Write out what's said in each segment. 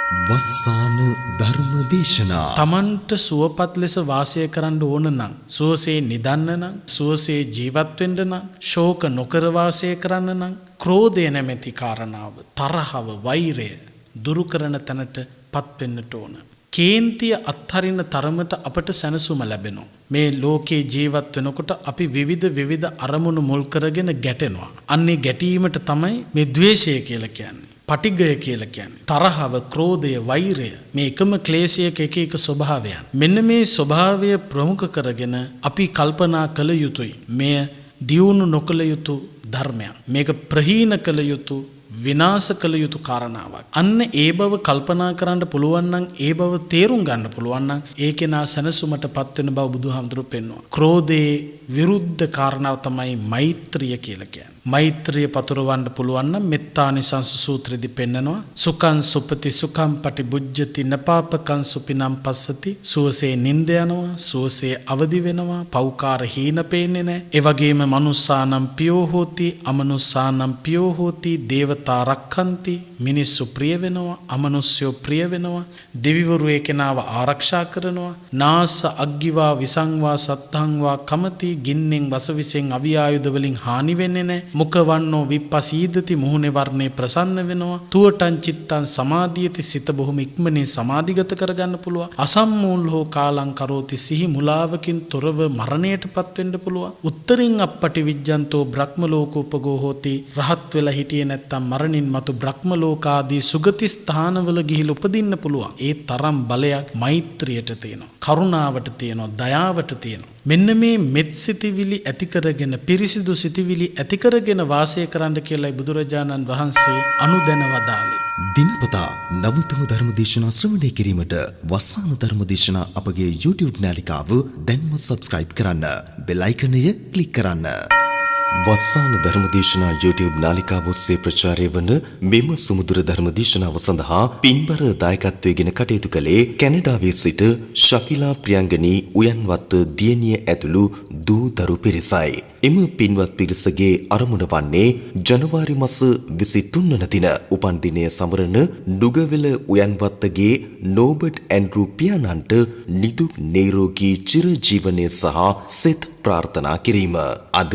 වස්සාන ධර්ම දේශනා තමන්ට සුවපත් ලෙස වාසය කරන්න ඕන නම්, සුවසේ නිදන්න නම්, සුවසේ ජීවත් වෙන්න නම්, ශෝක නොකර වාසය කරන්න නම්, ක්‍රෝධය නැමැති කාරණාව, තරහව, වෛරය දුරු කරන තැනට පත් වෙන්නට ඕන. කේන්තිය අත්හරින තරමට අපට සැනසුම ලැබෙනවා. මේ ලෝකේ ජීවත් වෙනකොට අපි විවිධ අරමුණු මුල් කරගෙන ගැටෙනවා. අන්නේ ගැටීමට තමයි මේ ද්වේෂය කියලා කියන්නේ. පටිගය කියලා කියන්නේ. තරහව, ක්‍රෝධය, වෛරය මේ එකම ක්ලේශයක එක ස්වභාවයන්. මෙන්න මේ ස්වභාවය ප්‍රමුඛ කරගෙන අපි කල්පනා කළ යුතුයි. මෙය දියුණු නොකළ යුතු ධර්මයක්. මේක ප්‍රහීන කළ යුතු, විනාශ කළ යුතු කාරණාවක්. අන්න ඒ බව කල්පනා කරන්න පුළුවන් නම්, ඒ බව තේරුම් ගන්න පුළුවන් නම්, ඒකේ නා සනසුමටපත් වෙන බව බුදුහාමුදුරුවෝ පෙන්වනවා. ක්‍රෝධයේ විරුද්ධ කාරණාව තමයි මෛත්‍රිය කියලා කියන්නේ. මෛත්‍රිය පතුරවන්න පුළුවන් නම් මෙත්තානිසංස සූත්‍රෙදි පෙන්නනවා. සුඛං සුපති සුඛං පටිබුජ්ජති නපාපකං සුපිනම් පස්සති. සුවසේ නින්ද යනවා, සුවසේ අවදි වෙනවා, පෞකාර හීන පේන්නේ නැහැ. ඒ වගේම මනුස්සානම් පියෝ හෝති, අමනුස්සානම් පියෝ හෝති. දේවතා රක්ඛන්ති. මිනිස්සු ප්‍රිය වෙනවා, අමනුෂ්‍යෝ ප්‍රිය වෙනවා. දෙවිවරු ඒ කෙනාව ආරක්ෂා කරනවා. නාස අග්ගිවා විසංවා සත්තංවා කමති. ගින්නෙන් වසවිසෙන් අවියායුධ වලින් හානි වෙන්නේ නැහැ. මුඛවන්නෝ විප්පසීදති. මුහුණේ වර්ණේ ප්‍රසන්න වෙනවා. තුවටං චිත්තං සමාධියති. සිත බොහොම ඉක්මනින් සමාධිගත කරගන්න පුළුවන්. අසම්මූලෝ කාලං කරෝති. සිහි මුලාවකින් තොරව මරණයටපත් වෙන්න පුළුවන්. උත්තරින් අප්පටි විජ්ජන්තෝ බ්‍රහ්ම ලෝකෝපගෝ හෝති. රහත් වෙලා හිටියේ නැත්තම් මරණින් මතු බ්‍රහ්ම ලෝකාදී සුගති ස්ථානවල ගිහිල්ලා උපදින්න පුළුවන්. ඒ තරම් බලයක් මෛත්‍රියට තියෙනවා. කරුණාවට තියෙනවා. දයාවට තියෙනවා. මෙන්න මේ මෙත් සිතිවිලි ඇති කරගෙන, පිරිසිදු සිතිවිලි ඇති කරගෙන වාසය කරන්න කියලායි බුදුරජාණන් වහන්සේ අනුදැන වදාළේ. දිනපතා නවතම ධර්ම දේශනා ශ්‍රවණය කිරීමට වස්සාන ධර්ම දේශනා අපගේ YouTube නාලිකාව දැන්ම subscribe කරන්න. බෙල් අයිකනය ක්ලික් කරන්න. වස්සාන ධර්ම දේශනා YouTube නාලිකාව ඔස්සේ ප්‍රචාරය වන මෙම සුමුදුර ධර්ම දේශනාව සඳහා පින්බර දායකත්වයෙන් කටයුතු කළේ කැනඩාවේ සිට ශකිලා ප්‍රියංගනී උයන්වත්ත දියණිය ඇතුළු දූ දරු පිරිසයි. එම පින්වත් පිරිසගේ අරමුණ වන්නේ ජනවාරි මාස 23 වන දින උපන්දිනය සමරන නුගවැල උයන්වත්තගේ නෝබර්ට් ඇන්ඩ්‍රූ පියාණන්ට නිදුක් නිරෝගී චිරජීවනයේ සහ සෙත් ප්‍රාර්ථනා කිරීම. අද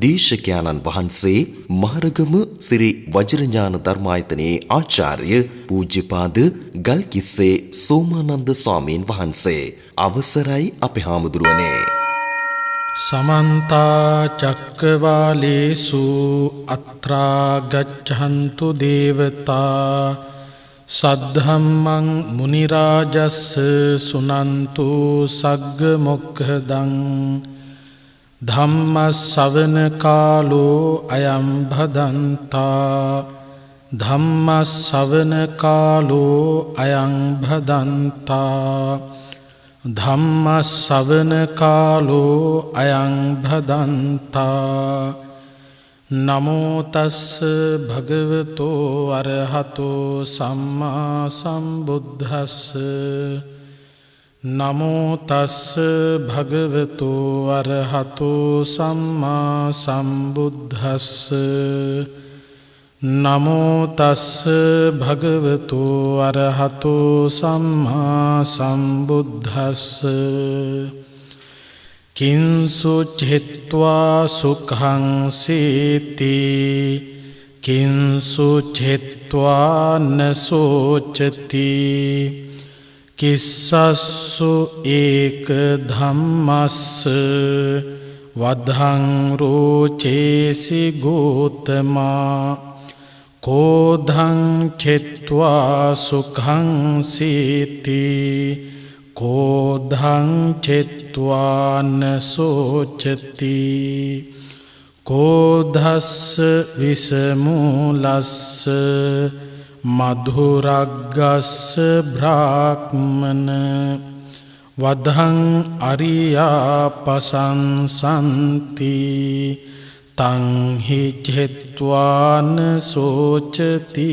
දේශකයාණන් වහන්සේ මහරගම ශ්‍රී වජිරඥාන ධර්මායතනයේ ආචාර්ය පූජ්‍යපාද ගල්කිස්සේ සෝමානන්ද ස්වාමීන් වහන්සේ. අවසරයි අපේ හාමුදුරුවනේ. සමන්ත චක්කවාලේසු අත්‍රා ගච්ඡන්තු දේවතා සද්ධම්මං මුනි රාජස්ස සුනන්තු සග්ග මොක්ඛදං ධම්ම ශ්‍රවණ කාලෝ අයං භදන්තා ධම්ම ශ්‍රවණ කාලෝ අයං භදන්තා ධම්ම ශ්‍රවණ කාලෝ අයං භදන්තා. නමෝ තස්ස භගවතෝ අරහතෝ සම්මා සම්බුද්දස්ස. නමෝ තස්ස භගවතෝ අරහතෝ සම්මා සම්බුද්දස්ස. නමෝ තස්ස භගවතෝ අරහතෝ සම්මා සම්බුද්දස්ස. කිංසු චිත්වා සුඛං සීති කිංසු චිත්වා නසෝචති කිස්සස්සු ඒක ධම්මස්ස වදං රෝචේසි ගෝතමා කෝධං චිත්වා සුඛං සීති කෝධං චිත්වා නසෝචති කෝධස්ස විසමූලස්ස මధుරග්ගස්ස බ්‍රාහ්මන වදං අරියාපසංසන්ති තං හි චිත්වාන සෝචති.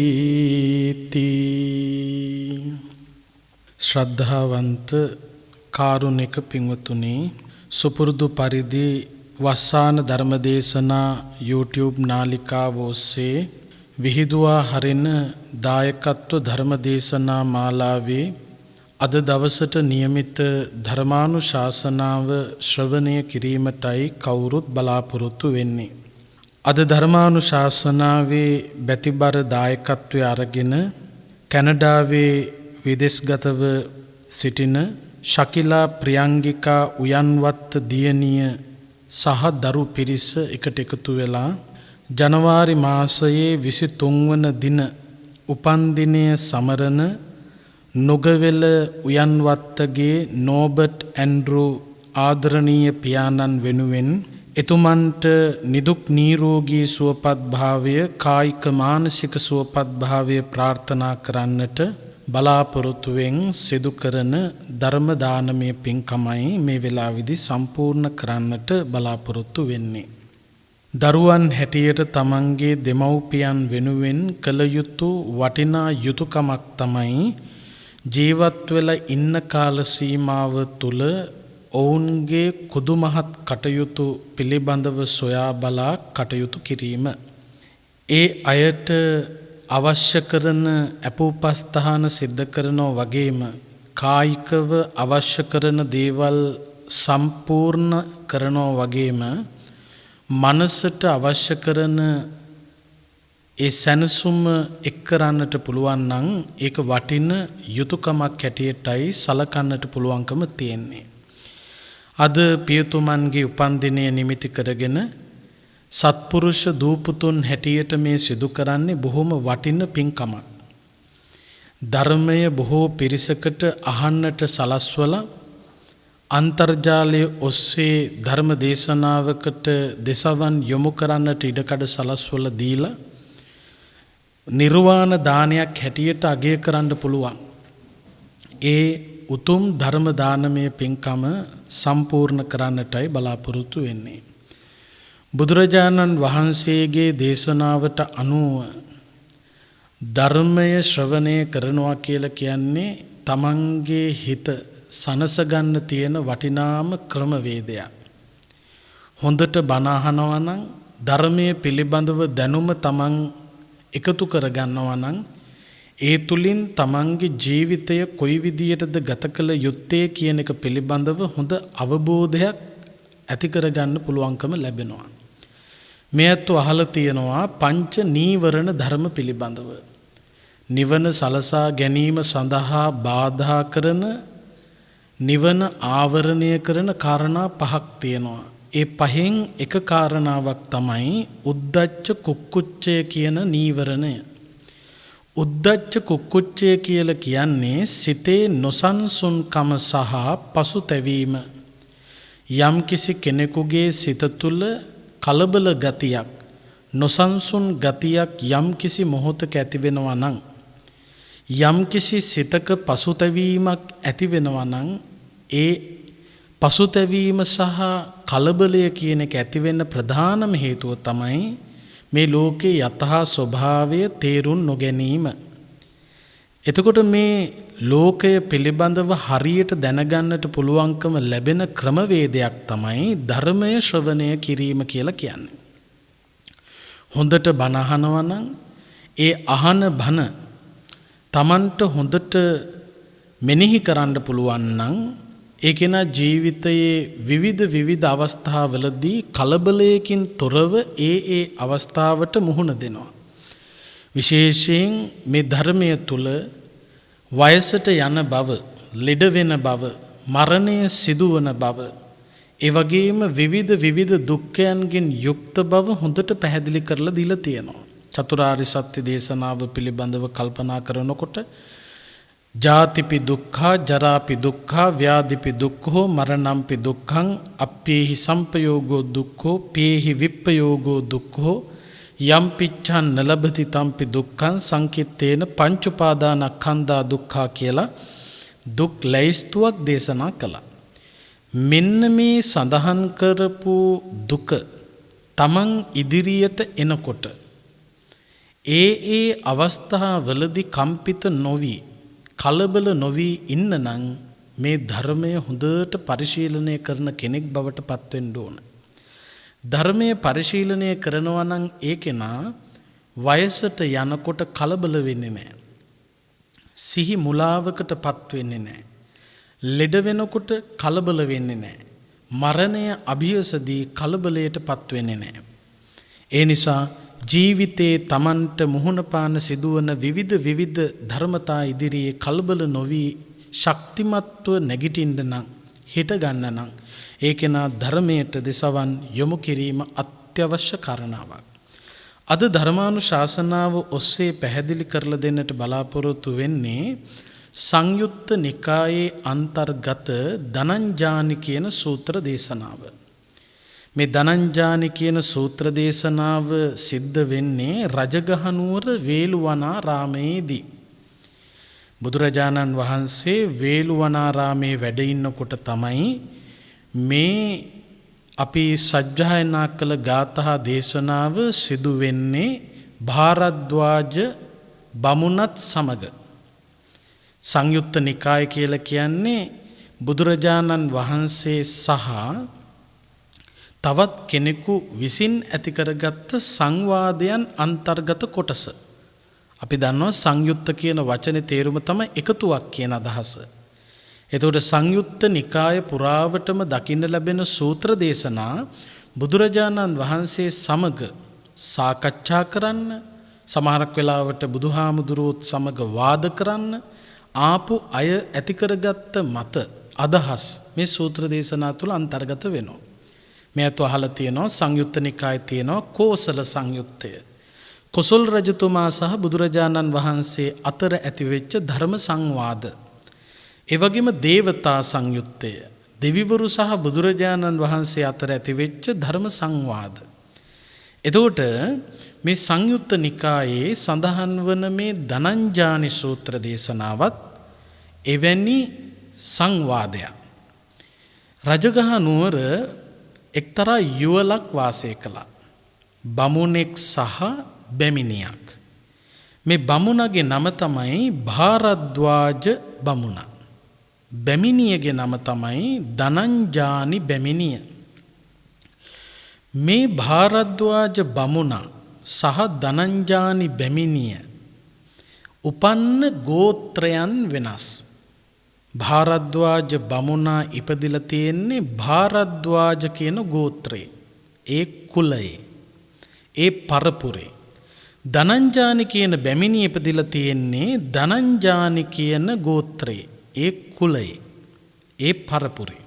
ශ්‍රද්ධාවන්ත කාරුණික පින්වතුනි, සුපුරුදු පරිදි වස්සාන ධර්මදේශනා YouTube නාලිකාව ඔස්සේ විහිදුවා හරින දායකත්ව ධර්ම දේශනා මාලාවේ අද දවසට නියමිත ධර්මානුශාසනාව ශ්‍රවණය කිරීමටයි කවුරුත් බලාපොරොත්තු වෙන්නේ. අද ධර්මානුශාසනාවේ බැතිබර දායකත්වය අරගෙන කැනඩාවේ විදේශගතව සිටින ශකිලා ප්‍රියංගිකා උයන්වත්ත දියණිය සහ දරු පිරිස එකට එකතු වෙලා ජනවාරි මාසයේ 23 වන දින උපන්දිනය සමරන නොගවෙල උයන්වත්තගේ නෝබර්ට් ඇන්ඩ්‍රූ ආදරණීය පියාණන් වෙනුවෙන් එතුමන්ට නිදුක් නිරෝගී සුවපත් භාවය කායික මානසික සුවපත් භාවය ප්‍රාර්ථනා කරන්නට බලාපොරොත්තුවෙන් සිදු කරන ධර්ම දානමය පින්කමයි මේ වෙලාවේදී සම්පූර්ණ කරන්නට බලාපොරොත්තු වෙන්නේ. දරුවන් හැටියට තමන්ගේ දෙමව්පියන් වෙනුවෙන් කළ යුතු වටිනා යුතුයකමක් තමයි ජීවත් වෙලා ඉන්න කාල සීමාව තුල ඔවුන්ගේ කුදුමහත් කටයුතු පිළිබඳව සොයා බලා කටයුතු කිරීම. ඒ අයට අවශ්‍ය කරන අපෝපස්ථාන සිද්ධ කරනෝ වගේම කායිකව අවශ්‍ය කරන දේවල් සම්පූර්ණ කරනෝ වගේම මනසට අවශ්‍ය කරන ඒ සැනසුම එක් කරන්නට පුළුවන් නම් ඒක වටින යුතුයකමක් හැටියටයි සලකන්නට පුළුවන්කම තියෙන්නේ. අද පියතුමන්ගේ උපන්දිනය නිමිති කරගෙන සත්පුරුෂ දූපුතුන් හැටියට මේ සිදු කරන්නේ බොහොම වටින පින්කමක්. ධර්මය බොහෝ පිරිසකට අහන්නට සලස්වලා අන්තර්ජාලයේ ඔස්සේ ධර්ම දේශනාවකට දෙසවන් යොමු කරන්නට ඉඩකඩ සලස්වලා දීලා නිර්වාණ දානයක් හැටියට අගය කරන්න පුළුවන්. ඒ උතුම් ධර්ම දානමය පින්කම සම්පූර්ණ කරන්නටයි බලාපොරොත්තු වෙන්නේ. බුදුරජාණන් වහන්සේගේ දේශනාවට අනුව ධර්මය ශ්‍රවණය කරනවා කියලා කියන්නේ තමන්ගේ හිත සනසගන්න තියෙන වටිනාම ක්‍රමවේදයක්. හොඳට බණ අහනවා නම් ධර්මයේ පිළිබඳව දැනුම තමන් එකතු කරගන්නවා නම් ඒ තුලින් තමන්ගේ ජීවිතය කොයි විදියටද ගත කළ යුත්තේ කියන එක පිළිබඳව හොඳ අවබෝධයක් ඇති කරගන්න පුළුවන්කම ලැබෙනවා. මේත් අහලා තියෙනවා පංච නීවරණ ධර්ම පිළිබඳව. නිවන සලසා ගැනීම සඳහා බාධා කරන නිවන ආවරණය කරන කාරණා පහක් තියෙනවා. ඒ පහෙන් එක කාරණාවක් තමයි උද්ධච්ච කුක්කුච්චය කියන නීවරණය. උද්ධච්ච කුක්කුච්චය කියලා කියන්නේ සිතේ නොසන්සුන්කම සහ පසුතැවීම. යම්කිසි කෙනෙකුගේ සිත තුළ කලබල ගතියක් නොසන්සුන් ගතියක් යම්කිසි මොහොතක ඇති වෙනවා නම් යම්කිසි සිතක පසුතැවීමක් ඇති වෙනවා නම් ඒ පසුතැවීම සහ කලබලය කියන එක ඇති වෙන්න ප්‍රධානම හේතුව තමයි මේ ලෝකේ යථා ස්වභාවය තේරුම් නොගැනීම. එතකොට මේ ලෝකය පිළිබඳව හරියට දැනගන්නට පුළුවන්කම ලැබෙන ක්‍රමවේදයක් තමයි ධර්මය ශ්‍රවණය කිරීම කියලා කියන්නේ. හොඳට බණ අහනවා නම් ඒ අහන බණ තමන්ට හොඳට මෙනෙහි කරන්න පුළුවන් නම් ඒ කෙනා ජීවිතයේ විවිධ අවස්ථාවලදී කලබලයකින් තොරව ඒ අවස්ථාවට මුහුණ දෙනවා. විශේෂයෙන් මේ ධර්මය තුල වයසට යන බව, ලෙඩ වෙන බව, මරණය සිදුවන බව, ඒ වගේම විවිධ දුක්ඛයන්ගෙන් යුක්ත බව හොඳට පැහැදිලි කරලා දීලා තියෙනවා. චතුරාර්ය සත්‍ය දේශනාව පිළිබඳව කල්පනා කරනකොට ජාතිපි දුක්ඛා, ජරාපි දුක්ඛා, ව්‍යාධිපි දුක්ඛෝ, මරණම්පි දුක්ඛං, අප්පේහි සම්පයෝගෝ දුක්ඛෝ, පේහි විප්පයෝගෝ දුක්ඛෝ, යම් පිච්ඡන් නලබති තම්පි දුක්ඛං සංකිට්ඨේන පංච උපාදානස්කන්ධා දුක්ඛා කියලා දුක් ලැයිස්තුවක් දේශනා කළා. මෙන්න මේ සඳහන් කරපු දුක තමන් ඉදිරියට එනකොට ඒ අවස්ථාවලදී කම්පිත නොවි, කලබල නොවි ඉන්න නම් මේ ධර්මය හොඳට පරිශීලනය කරන කෙනෙක් බවට පත් වෙන්න ඕන. ධර්මය පරිශීලනය කරනවා නම් ඒ කෙනා වයසට යනකොට කලබල වෙන්නේ නැහැ. සිහි මුලාවකට පත් වෙන්නේ නැහැ. ලෙඩ වෙනකොට කලබල වෙන්නේ නැහැ. මරණය අභියසදී කලබලයට පත් වෙන්නේ නැහැ. ඒ නිසා ජීවිතයේ Tamanට මුහුණ පාන සිදුවන විවිධ ධර්මතා ඉදිරියේ කලබල නොවි ශක්තිමත්ව නැගිටින්න නම් හිට ගන්න නම් ඒකේනා ධර්මයට දෙසවන් යොමු කිරීම අත්‍යවශ්‍ය කාරණාවක්. අද ධර්මානුශාසනාව ඔස්සේ පැහැදිලි කරලා දෙන්නට බලාපොරොත්තු වෙන්නේ සංයුත්ත නිකායේ අන්තර්ගත ධනංජානි කියන සූත්‍ර දේශනාව. මේ ධනංජානි කියන සූත්‍ර දේශනාව සිද්ධ වෙන්නේ රජගහනුවර වේළුවනාරාමේදී. බුදුරජාණන් වහන්සේ වේළුවනාරාමේ වැඩ ඉන්නකොට තමයි මේ අපි සජ්ජායනා කළ ගාථා දේශනාව සිදු වෙන්නේ භාරද්වාජ බමුණත් සමග. සංයුත්ත නිකාය කියලා කියන්නේ බුදුරජාණන් වහන්සේ සහ තවත් කෙනෙකු විසින් ඇති කරගත්ත සංවාදයන් අන්තර්ගත කොටස. අපි දන්නවා සංයුත්ත කියන වචනේ තේරුම තමයි එකතුවක් කියන අදහස. එතකොට සංයුත්ත නිකාය පුරාවටම දකින්න ලැබෙන සූත්‍ර දේශනා බුදුරජාණන් වහන්සේ සමග සාකච්ඡා කරන්න, සමහරක් වෙලාවට බුදුහාමුදුරුවොත් සමග වාද කරන්න ආපු අය ඇති කරගත්ත මත අදහස් මේ සූත්‍ර දේශනා තුල අන්තර්ගත වෙනවා. මේ අත අහලා තියෙනවා සංයුත්ත නිකායේ තියෙනවා කෝසල සංයුත්තය. කොසල් රජතුමා සහ බුදුරජාණන් වහන්සේ අතර ඇතිවෙච්ච ධර්ම සංවාද. ඒ වගේම දේවතා සංයුත්තය. දෙවිවරු සහ බුදුරජාණන් වහන්සේ අතර ඇතිවෙච්ච ධර්ම සංවාද. එතකොට මේ සංයුත්ත නිකායේ සඳහන් වන මේ ධනංජානි සූත්‍ර දේශනාවත් එවැනි සංවාදයක්. රජගහ නුවර එක්තරා යුවලක් වාසය කළා. බමුණෙක් සහ බැමිණියක්. මේ බමුණගේ නම තමයි භාරද්වාජ බමුණ. බැමිණියගේ නම තමයි ධනංජානි බැමිණිය. මේ භාරද්වාජ බමුණ සහ ධනංජානි බැමිණිය උපන්න ගෝත්‍රයන් වෙනස්. භාරද්වාජ බමුණා ඉපදිලා තියෙන්නේ භාරද්වාජ කියන ගෝත්‍රේ. ඒ කුලයේ. ඒ පරපුරේ. ධනංජානි කියන බැමිණිය ඉපදිලා තියෙන්නේ ධනංජානි කියන ගෝත්‍රේ. ඒ කුලයේ. ඒ පරපුරේ.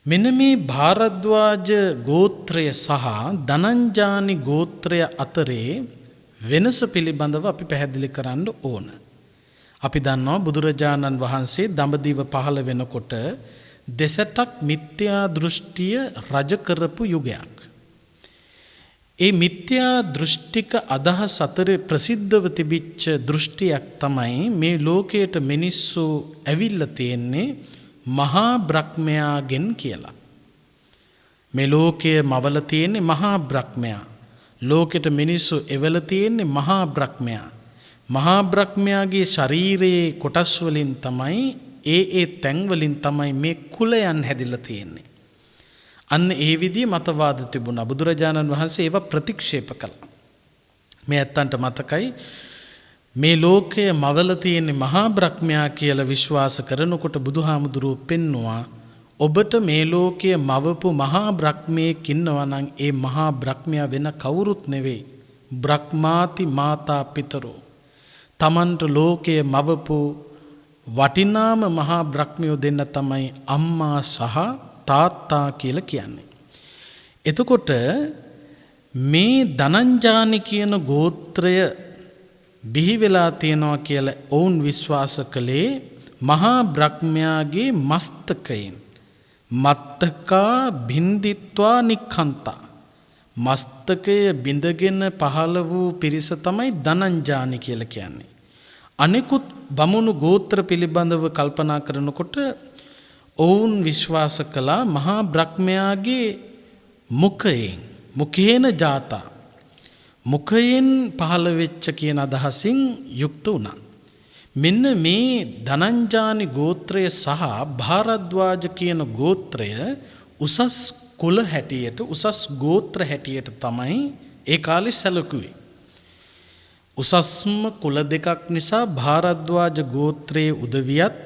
මෙන්න මේ භාරද්වාජ ගෝත්‍රය සහ ධනංජානි ගෝත්‍රය අතරේ වෙනස පිළිබඳව අපි පැහැදිලි කරන්න ඕන. අපි දන්නවා බුදුරජාණන් වහන්සේ දඹදිව පහළ වෙනකොට දෙසටක් මිත්‍යා දෘෂ්ටිය රජ කරපු යුගයක්. ඒ මිත්‍යා දෘෂ්ටික අදහස් අතරේ ප්‍රසිද්ධව තිබිච්ච දෘෂ්ටියක් තමයි මේ ලෝකයට මිනිස්සු ඇවිල්ලා තියෙන්නේ මහා බ්‍රහ්මයාගෙන් කියලා. මේ ලෝකයේ මවල තියෙන්නේ මහා බ්‍රහ්මයා. ලෝකෙට මිනිස්සු එවල තියෙන්නේ මහා බ්‍රහ්මයා. මහා බ්‍රහ්මයාගේ ශරීරයේ කොටස් වලින් තමයි ඒ තැන් වලින් තමයි මේ කුලයන් හැදිලා තියෙන්නේ. අන්න ඒ විදිහේ මතවාද තිබුණා. බුදුරජාණන් වහන්සේ ඒවා ප්‍රතික්ෂේප කළා. මේ ඇත්තන්ට මතකයි මේ ලෝකයේ මවල තියෙන මහා බ්‍රහ්මයා කියලා විශ්වාස කරනකොට බුදුහාමුදුරුවෝ පෙන්නවා ඔබට මේ ලෝකයේ මවපු මහා බ්‍රහ්මයෙක් ඉන්නවා නම් ඒ මහා බ්‍රහ්මයා වෙන කවුරුත් නෙවෙයි. බ්‍රහ්මාති මාතා පිතරෝ. තමන්ට ලෝකයේ මවපු වටිනාම මහා බ්‍රහ්මයෝ දෙන්න තමයි අම්මා සහ තාත්තා කියලා කියන්නේ. එතකොට මේ ධනංජානි කියන ගෝත්‍රය බිහි වෙලා තියෙනවා කියලා ඔවුන් විශ්වාස කළේ මහා බ්‍රහ්මයාගේ මස්තකයෙන්. මත්තකා බින්දිත්වා නික්ඛන්තා. මස්තකය බිඳගෙන පහළ වූ පිරිස තමයි ධනංජානි කියලා කියන්නේ. අනෙකුත් බමුණු ගෝත්‍ර පිළිබඳව කල්පනා කරනකොට ඔවුන් විශ්වාස කළා මහා බ්‍රහ්මයාගේ මුඛයෙන් මුඛේන ජාතා මුඛයෙන් පහළ වෙච්ච කියන අදහසින් යුක්ත වුණා. මෙන්න මේ ධනංජානි ගෝත්‍රය සහ භාරද්වාජ කියන ගෝත්‍රය උසස් කුල හැටියට උසස් ගෝත්‍ර හැටියට තමයි ඒ කාලේ සැලකුවේ. උසස්ම කුල දෙකක් නිසා භාරද්වාජ ගෝත්‍රයේ උදවියත්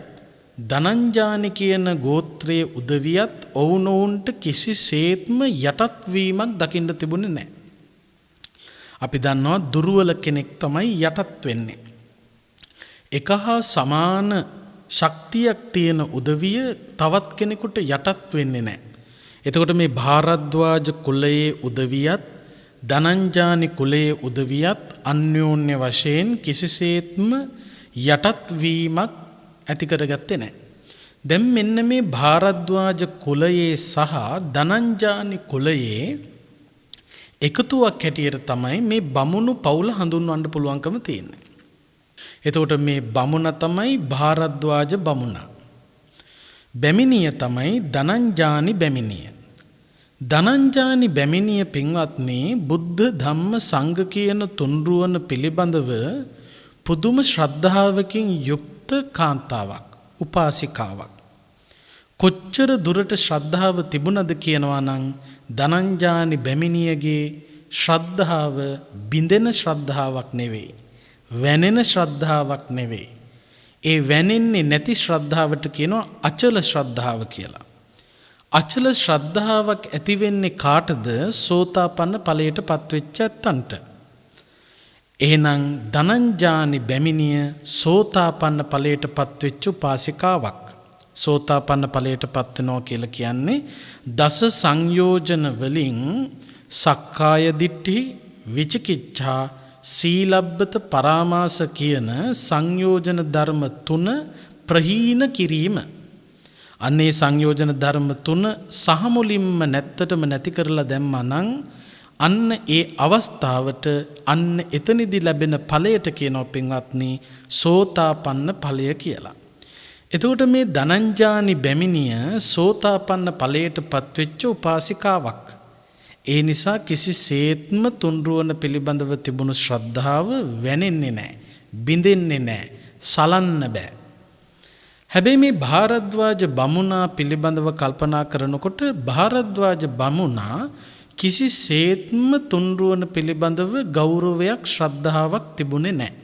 ධනංජානි කියන ගෝත්‍රයේ උදවියත් ඔවුනොවුන්ට කිසිසේත්ම යටත් වීමක් දකින්න තිබුණේ නැහැ. අපි දන්නවා දුර්වල කෙනෙක් තමයි යටත් වෙන්නේ. එක හා සමාන ශක්තියක් තියෙන උදවිය තවත් කෙනෙකුට යටත් වෙන්නේ නැහැ. එතකොට මේ භාරද්වාජ කුලයේ උදවියත් ධනංජානි කුලයේ උදවියත් අන්‍යෝන්‍ය වශයෙන් කිසිසේත්ම යටත් වීමක් ඇති කරගත්තේ නැහැ. දැන් මෙන්න මේ භාරද්වාජ කුලයේ සහ ධනංජානි කුලයේ එකතුවක් හැටියට තමයි මේ බමුණු පවුල හඳුන්වන්න පුළුවන්කම තියෙන්නේ. එතකොට මේ බමුණ තමයි භාරද්වාජ බමුණ. බැමිණිය තමයි ධනංජානි බැමිණිය. ධනංජානි බැමිණිය පින්වත්නි බුද්ධ ධම්ම සංඝ කියන තුන්රුවන පිළිබඳව පුදුම ශ්‍රද්ධාවකින් යුක්ත කාන්තාවක්, උපාසිකාවක්. කොච්චර දුරට ශ්‍රද්ධාව තිබුණද කියනවා නම් ධනංජානි බැමිණියගේ ශ්‍රද්ධාව බිඳෙන ශ්‍රද්ධාවක් නෙවෙයි, වැනෙන ශ්‍රද්ධාවක් නෙවෙයි. ඒ වැනෙන්නේ නැති ශ්‍රද්ධාවට කියනවා අචල ශ්‍රද්ධාව කියලා. අචල ශ්‍රද්ධාවක් ඇති වෙන්නේ කාටද? සෝතාපන්න ඵලයට පත්වෙච්ච ඇත්තන්ට. එහෙනම් ධනංජානි බැමිණිය සෝතාපන්න ඵලයට පත්වෙච්ච උපාසිකාවක්. සෝතාපන්න ඵලයට පත් වෙනවා කියලා කියන්නේ දස සංයෝජන වලින් සක්කාය දිට්ඨි, විචිකිච්ඡා, සීලබ්බත පරාමාස කියන සංයෝජන ධර්ම තුන ප්‍රහීන කිරීම. අන්නේ සංයෝජන ධර්ම තුන සහ මුලින්ම නැත්තටම නැති කරලා දැම්මා නම් අන්න ඒ අවස්ථාවට අන්න එතනදී ලැබෙන ඵලයට කියනවා පින්වත්නි සෝතාපන්න ඵලය කියලා. එතකොට මේ ධනංජානි බැමිණිය සෝතාපන්න ඵලයට පත්වෙච්ච උපාසිකාවක්. ඒ නිසා කිසිසේත්ම තුන්රුවන පිළිබඳව තිබුණු ශ්‍රද්ධාව වැනෙන්නේ නැහැ, බිඳෙන්නේ නැහැ, සලන්න බෑ. හැබැයි මේ භාරද්වාජ බමුණා පිළිබඳව කල්පනා කරනකොට භාරද්වාජ බමුණා කිසිසේත්ම තුන්රුවන පිළිබඳව ගෞරවයක්, ශ්‍රද්ධාවක් තිබුණේ නැහැ.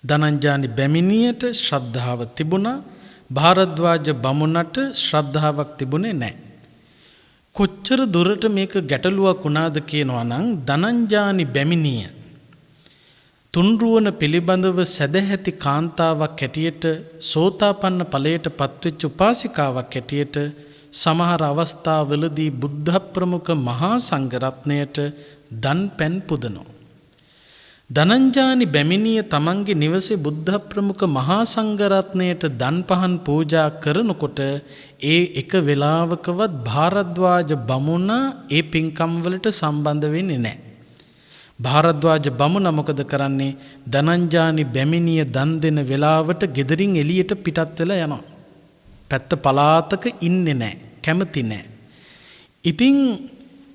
ධනංජානි බැමිණියට ශ්‍රද්ධාව තිබුණා, භාරද්වාජ බමුණට ශ්‍රද්ධාවක් තිබුණේ නැහැ. කොච්චර දුරට මේක ගැටලුවක් වුණාද කියනවා නම් ධනංජානි බැමිණිය තුන්රුවන පිළිබඳව සැදැහැති කාන්තාවක් හැටියට, සෝතාපන්න ඵලයට පත්වෙච්ච උපාසිකාවක් හැටියට සමහර අවස්ථාවලදී බුද්ධ ප්‍රමුඛ මහා සංඝ රත්නයට දන් පැන් පුදනවා. ධනංජානි බැමිණිය තමන්ගේ නිවසේ බුද්ධ ප්‍රමුඛ මහා සංඝ රත්නයට දන් පහන් පූජා කරනකොට ඒ එක වෙලාවකවත් භාරද්වාජ බමුණා ඒ පින්කම් වලට සම්බන්ධ වෙන්නේ නැහැ. භාරද්වාජ බමුණ මොකද කරන්නේ? ධනංජානි බැමිණිය දන් දෙන වෙලාවට ගෙදරින් එළියට පිටත් වෙලා යනවා. පැත්ත පලාතක ඉන්නේ නැහැ, කැමති නැහැ. ඉතින්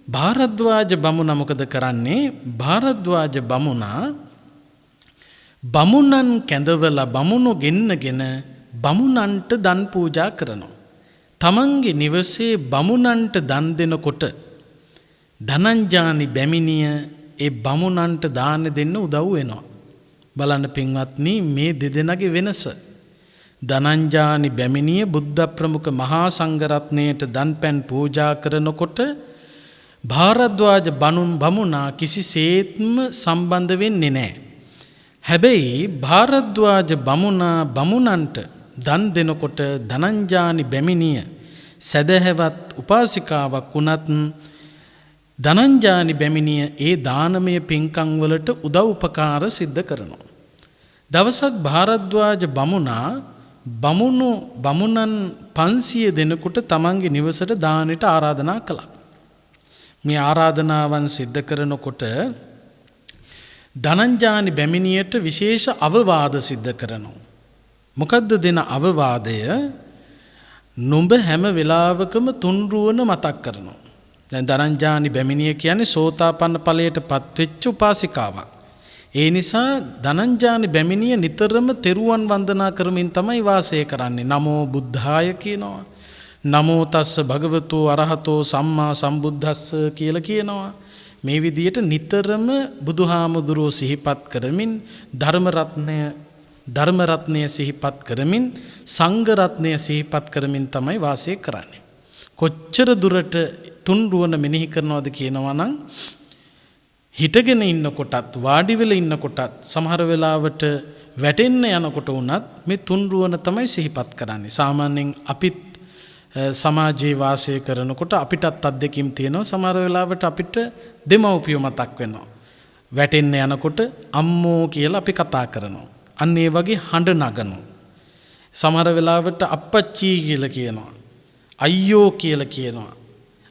භාරද්වාජ බමුණ මොකද කරන්නේ? භාරද්වාජ බමුණා බමුණන් කැඳවලා බමුණු ගෙන්නගෙන බමුණන්ට දන් පූජා කරනවා. තමන්ගේ නිවසේ බමුණන්ට දන් දෙනකොට ධනංජානි බැමිණිය ඒ බමුණන්ට දාන දෙන්න උදව් වෙනවා. බලන්න පින්වත්නි මේ දෙදෙනාගේ වෙනස. ධනංජානි බැමිණිය බුද්ධ ප්‍රමුඛ මහා සංඝ රත්නයට දන් පැන් පූජා කරනකොට භාරද්වාජ බමුණා කිසිසේත්ම සම්බන්ධ වෙන්නේ නැහැ. හැබැයි භාරද්වාජ බමුණා බමුණන්ට දන් දෙනකොට ධනංජානි බැමිණිය සදහැවත් උපාසිකාවක් වුණත් ධනංජානි බැමිණිය ඒ දානමය පින්කම් වලට උදව් උපකාර සිද්ධ කරනවා. දවසක් භාරද්වාජ බමුණා බමුණන් 500 දෙනෙකුට තමන්ගේ නිවසට දානෙට ආරාධනා කළා. මේ ආරාධනාවන් සිද්ධ කරනකොට ධනංජානි බැමිණියට විශේෂ අවවාද සිද්ධ කරනවා. මොකද්ද දෙන අවවාදය? නුඹ හැම වෙලාවකම තුන්රුවන මතක් කරනවා. දැන් ධනංජානි බැමිණිය කියන්නේ සෝතාපන්න ඵලයට පත්වෙච්ච උපාසිකාවක්. ඒ නිසා ධනංජානි බැමිණිය නිතරම තෙරුවන් වන්දනා කරමින් තමයි වාසය කරන්නේ. නමෝ බුද්ධාය කියනවා. නමෝ තස්ස භගවතෝ අරහතෝ සම්මා සම්බුද්දස්ස කියලා කියනවා. මේ විදියට නිතරම බුදුහාමුදුරුවෝ සිහිපත් කරමින් ධර්ම රත්නය සිහිපත් කරමින් සංඝ රත්නය සිහිපත් කරමින් තමයි වාසය කරන්නේ. කොච්චර දුරට තුන්රුවන මෙනෙහි කරනවද කියනවා නම් හිටගෙන ඉන්නකොටත් වාඩි වෙලා ඉන්නකොටත් සමහර වෙලාවට වැටෙන්න යනකොට වුණත් මේ තුන්රුවන තමයි සිහිපත් කරන්නේ. සාමාන්‍යයෙන් අපිත් සමාජයේ වාසය කරනකොට අපිටත් අත්දැකීම් තියෙනවා. සමහර වෙලාවට අපිට දෙමව්පියෝ මතක් වෙනවා. වැටෙන්න යනකොට අම්මෝ කියලා අපි කතා කරනවා. අන්න ඒ වගේ හඬ නගනවා. සමහර වෙලාවට අප්පච්චි කියලා කියනවා. අයියෝ කියලා කියනවා.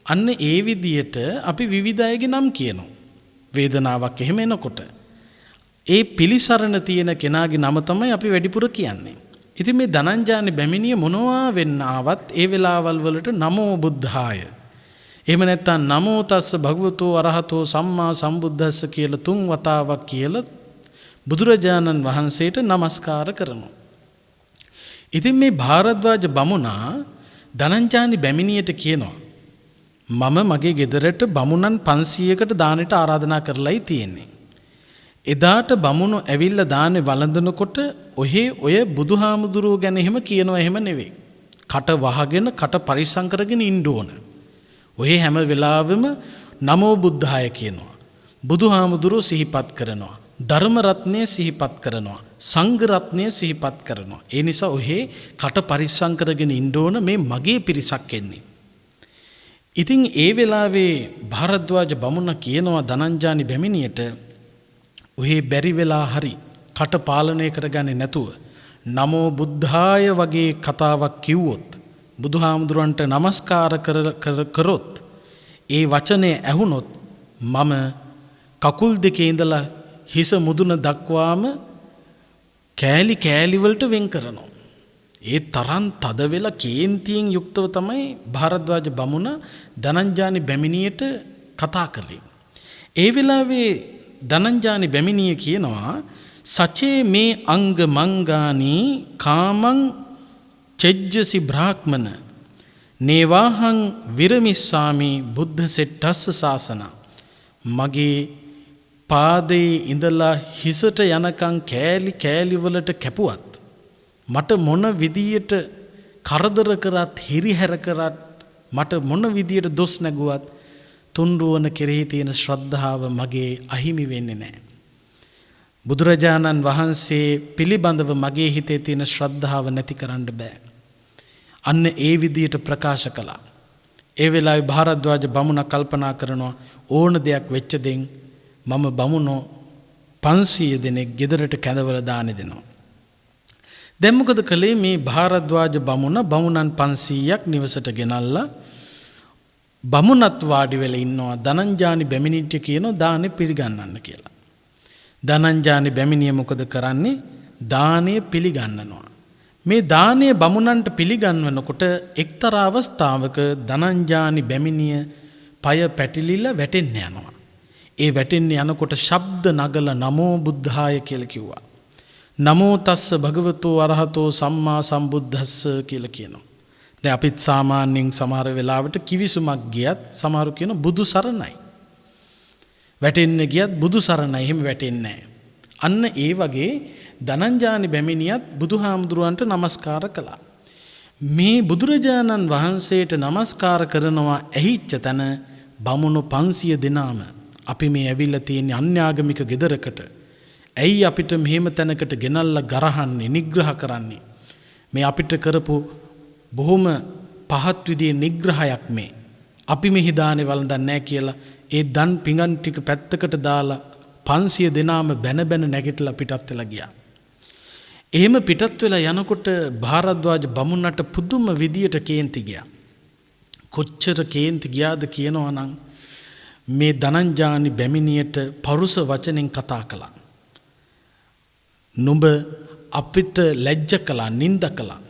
අන්න ඒ විදියට අපි විවිධ අයගේ නම් කියනවා. වේදනාවක් එහෙම එනකොට ඒ පිළිසරණ තියෙන කෙනාගේ නම තමයි අපි වැඩිපුර කියන්නේ. ඉතින් මේ ධනංජානි බැමිණිය මොනවා වෙන්න ආවත් ඒ වෙලාවල් වලට නමෝ බුද්ධාය, එහෙම නැත්නම් නමෝ තස්ස භගවතෝ අරහතෝ සම්මා සම්බුද්දස්ස කියලා 3 වතාවක් කියලා බුදුරජාණන් වහන්සේට නමස්කාර කරනවා. ඉතින් මේ භාරද්වාජ බමුණා ධනංජානි බැමිණියට කියනවා මම මගේ ගෙදරට බමුණන් 500කට දානෙට ආරාධනා කරලායි තියෙන්නේ. එදාට බමුණු ඇවිල්ලා දානේ වළඳනකොට ඔය බුදුහාමුදුරුව ගැන එහෙම කියනවා එහෙම නෙවෙයි. කට වහගෙන කට පරිස්සම් කරගෙන ඉන්න ඕන. ඔය හැම වෙලාවෙම නමෝ බුද්ධාය කියනවා. බුදුහාමුදුරුව සිහිපත් කරනවා. ධර්ම රත්නය සිහිපත් කරනවා. සංඝ රත්නය සිහිපත් කරනවා. ඒ නිසා ඔහේ කට පරිස්සම් කරගෙන ඉන්න ඕන මේ මගේ පිරිසක් එන්නේ. ඉතින් ඒ වෙලාවේ භාරද්වාජ බමුණ කියනවා ධනංජානි බැමිණියට ඔහේ බැරි වෙලා හරි කට පාලනය කරගන්නේ නැතුව නමෝ බුද්ධාය වගේ කතාවක් කිව්වොත් බුදුහාමුදුරන්ට නමස්කාර කරොත් ඒ වචනේ ඇහුනොත් මම කකුල් දෙකේ ඉඳලා හිස මුදුන දක්වාම කෑලි කෑලි වලට වෙන් කරනවා. ඒ තරම් තද වෙලා කේන්තියෙන් යුක්තව තමයි භාරද්වාජ බමුණ ධනංජානි බැමිණියට කතා කළේ. ඒ වෙලාවේ ධනංජානි බැමිණිය කියනවා සචේ මේ අංග මංගානි කාමං චෙජ්ජසි බ්‍රාහ්මන නේවාහං විරමිස්සාමි බුද්ධ සෙට්ටස්ස සාසන. මගේ පාදයේ ඉඳලා හිසට යනකම් කෑලි කෑලි වලට කැපුවත් මට මොන විදියට කරදර කරත් හිරිහැර කරත් මට මොන විදියට දොස් නැගුවත් තුන්රුවන කෙරෙහි තියෙන ශ්‍රද්ධාව මගේ අහිමි වෙන්නේ නැහැ. බුදුරජාණන් වහන්සේ පිළිබඳව මගේ හිතේ තියෙන ශ්‍රද්ධාව නැති කරන්න බෑ. අන්න ඒ විදියට ප්‍රකාශ කළා. ඒ වෙලාවේ භාරද්වාජ බමුණ කල්පනා කරනවා ඕන දෙයක් වෙච්ච දෙන් මම බමුණෝ 500 දෙනෙක් ගෙදරට කැඳවලා දානෙ දෙනවා. දැන් මොකද කළේ මේ භාරද්වාජ බමුණ බමුණන් 500ක් නිවසට ගෙනල්ලා බමුණත් වාඩි වෙලා ඉන්නවා. ධනංජානි බැමිණිට කියනවා දානේ පිළිගන්නන්න කියලා. ධනංජානි බැමිණිය මොකද කරන්නේ? දානය පිළිගන්නනවා. මේ දානය බමුණන්ට පිළිගන්වනකොට එක්තරා අවස්ථාවක ධනංජානි බැමිණිය পায় පැටලිලා වැටෙන්න යනවා. ඒ වැටෙන්න යනකොට ශබ්ද නගලා නමෝ බුද්ධාය කියලා කිව්වා. නමෝ තස්ස භගවතෝ අරහතෝ සම්මා සම්බුද්දස්ස කියලා කියනවා. දැන් අපිත් සාමාන්‍යයෙන් සමහර වෙලාවට කිවිසුමක් ගියත් සමහරු කියන බුදු සරණයි. වැටෙන්න ගියත් බුදු සරණයි එහෙම වැටෙන්නේ නැහැ. අන්න ඒ වගේ ධනංජානි බැමිණියත් බුදුහාමුදුරුවන්ට නමස්කාර කළා. මේ බුදුරජාණන් වහන්සේට නමස්කාර කරනවා ඇහිච්ච තැන බමුණු 500 දෙනාම අපි මේ ඇවිල්ලා තියෙන අන්‍යාගමික ගෙදරකට ඇයි අපිට මෙහෙම තැනකට ගෙනල්ලා ගරහන්නේ නිග්‍රහ කරන්නේ? මේ අපිට කරපු බොහොම පහත් විදිහේ නිග්‍රහයක් මේ. අපි මෙහි දානේ වළඳන්නේ නැහැ කියලා ඒ දන් පිඟන් ටික පැත්තකට දාලා 500 දෙනාම බැන බැන නැගිටලා පිටත් වෙලා ගියා. එහෙම පිටත් වෙලා යනකොට භාරද්වාජ බමුණට පුදුම විදියට කේන්ති ගියා. කොච්චර කේන්ති ගියාද කියනවා නම් මේ ධනංජානි බැමිණියට පරුස වචනෙන් කතා කළා. නුඹ අපිට ලැජ්ජ කළා, නිඳ කළා,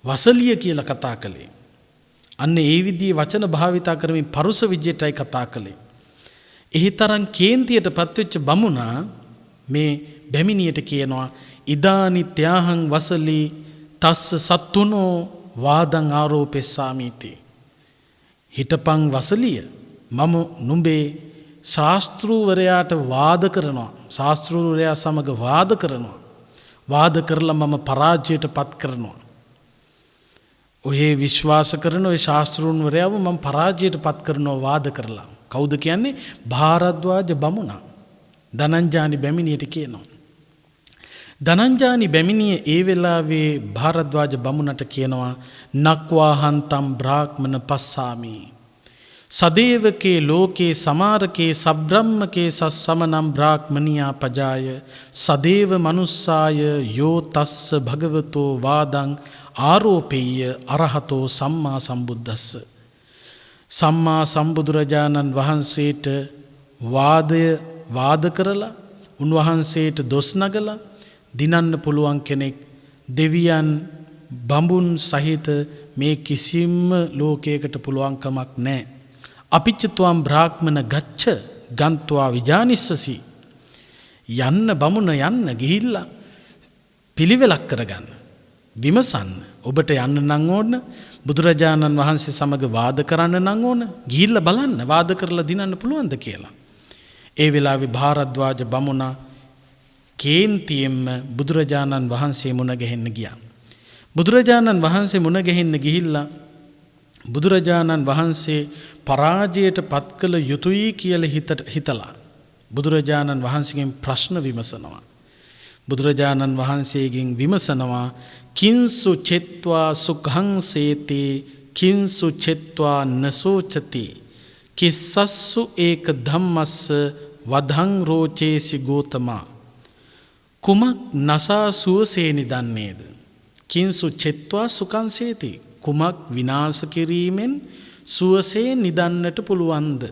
වසලිය කියලා කතා කළේ. අන්න ඒ විදිහේ වචන භාවිතා කරමින් පරුස විජයටයි කතා කළේ. එහි තරම් කේන්තියට පත්වෙච්ච බමුණා මේ බැමිණියට කියනවා ඉදානි ත්‍යාහං වසලී තස්ස සත්තුනෝ වාදං ආරෝපෙස්සාමීති. හිටපං වසලිය මම නුඹේ ශාස්තෘවරයාට වාද කරනවා. ශාස්තෘවරයා සමග වාද කරනවා. වාද කරලා මම පරාජයට පත් කරනවා. ඔහේ විශ්වාස කරන ඔය ශාස්තෘන්වරයාව මම පරාජයට පත් කරනවා වාද කරලා. කවුද කියන්නේ? භාරද්වාජ බමුණා. ධනංජානි බැමිණියට කියනවා. ධනංජානි බැමිණිය ඒ වෙලාවේ භාරද්වාජ බමුණට කියනවා නක්වාහන්තම් බ්‍රාහ්මණ පස්සාමි. සදේවකේ ලෝකේ සමාරකේ සබ්‍රහ්මකේ සස්සමනම් බ්‍රාහ්මනියා පජාය සදේව මනුස්සාය යෝ තස්ස භගවතෝ වාදං ආරෝපෙය්‍ය අරහතෝ සම්මා සම්බුද්දස්ස. සම්මා සම්බුදුරජාණන් වහන්සේට වාද කරලා උන්වහන්සේට දොස් නගලා දිනන්න පුළුවන් කෙනෙක් දෙවියන් බඹුන් සහිත මේ කිසිම ලෝකයකට පුළුවන්කමක් නැහැ. අපිච්චතුවම් බ්‍රාහ්මණ ගච්ඡ ගන්්වා විජානිස්සසි. යන්න බමුණ යන්න ගිහිල්ලා පිළිවෙලක් කරගන්න. විමසන්න. ඔබට යන්න නම් ඕන බුදුරජාණන් වහන්සේ සමග වාද කරන්න නම් ඕන ගිහිල්ලා බලන්න වාද කරලා දිනන්න පුළුවන්ද කියලා. ඒ වෙලාවේ භාරද්වාජ බමුණා කේන්තියෙන්ම බුදුරජාණන් වහන්සේ මුණ ගැහෙන්න ගියා. බුදුරජාණන් වහන්සේ මුණ ගැහෙන්න ගිහිල්ලා බුදුරජාණන් වහන්සේ පරාජයට පත් කළ යුතුයි කියලා හිතලා බුදුරජාණන් වහන්සේගෙන් ප්‍රශ්න විමසනවා. බුදුරජාණන් වහන්සේගෙන් විමසනවා කිංසු චෙත්වා සුඛං සේතේ කිංසු චෙත්වා නසෝචති කිස්සස්සු ඒක ධම්මස්ස වධං රෝචේසි ගෝතමා. කුමක් නසා සුවසේ නිදන්නේද? කිංසු චෙත්වා සුඛං සේති. කුමක් විනාශ කිරීමෙන් සුවසේ නිදන්නට පුළුවන්ද?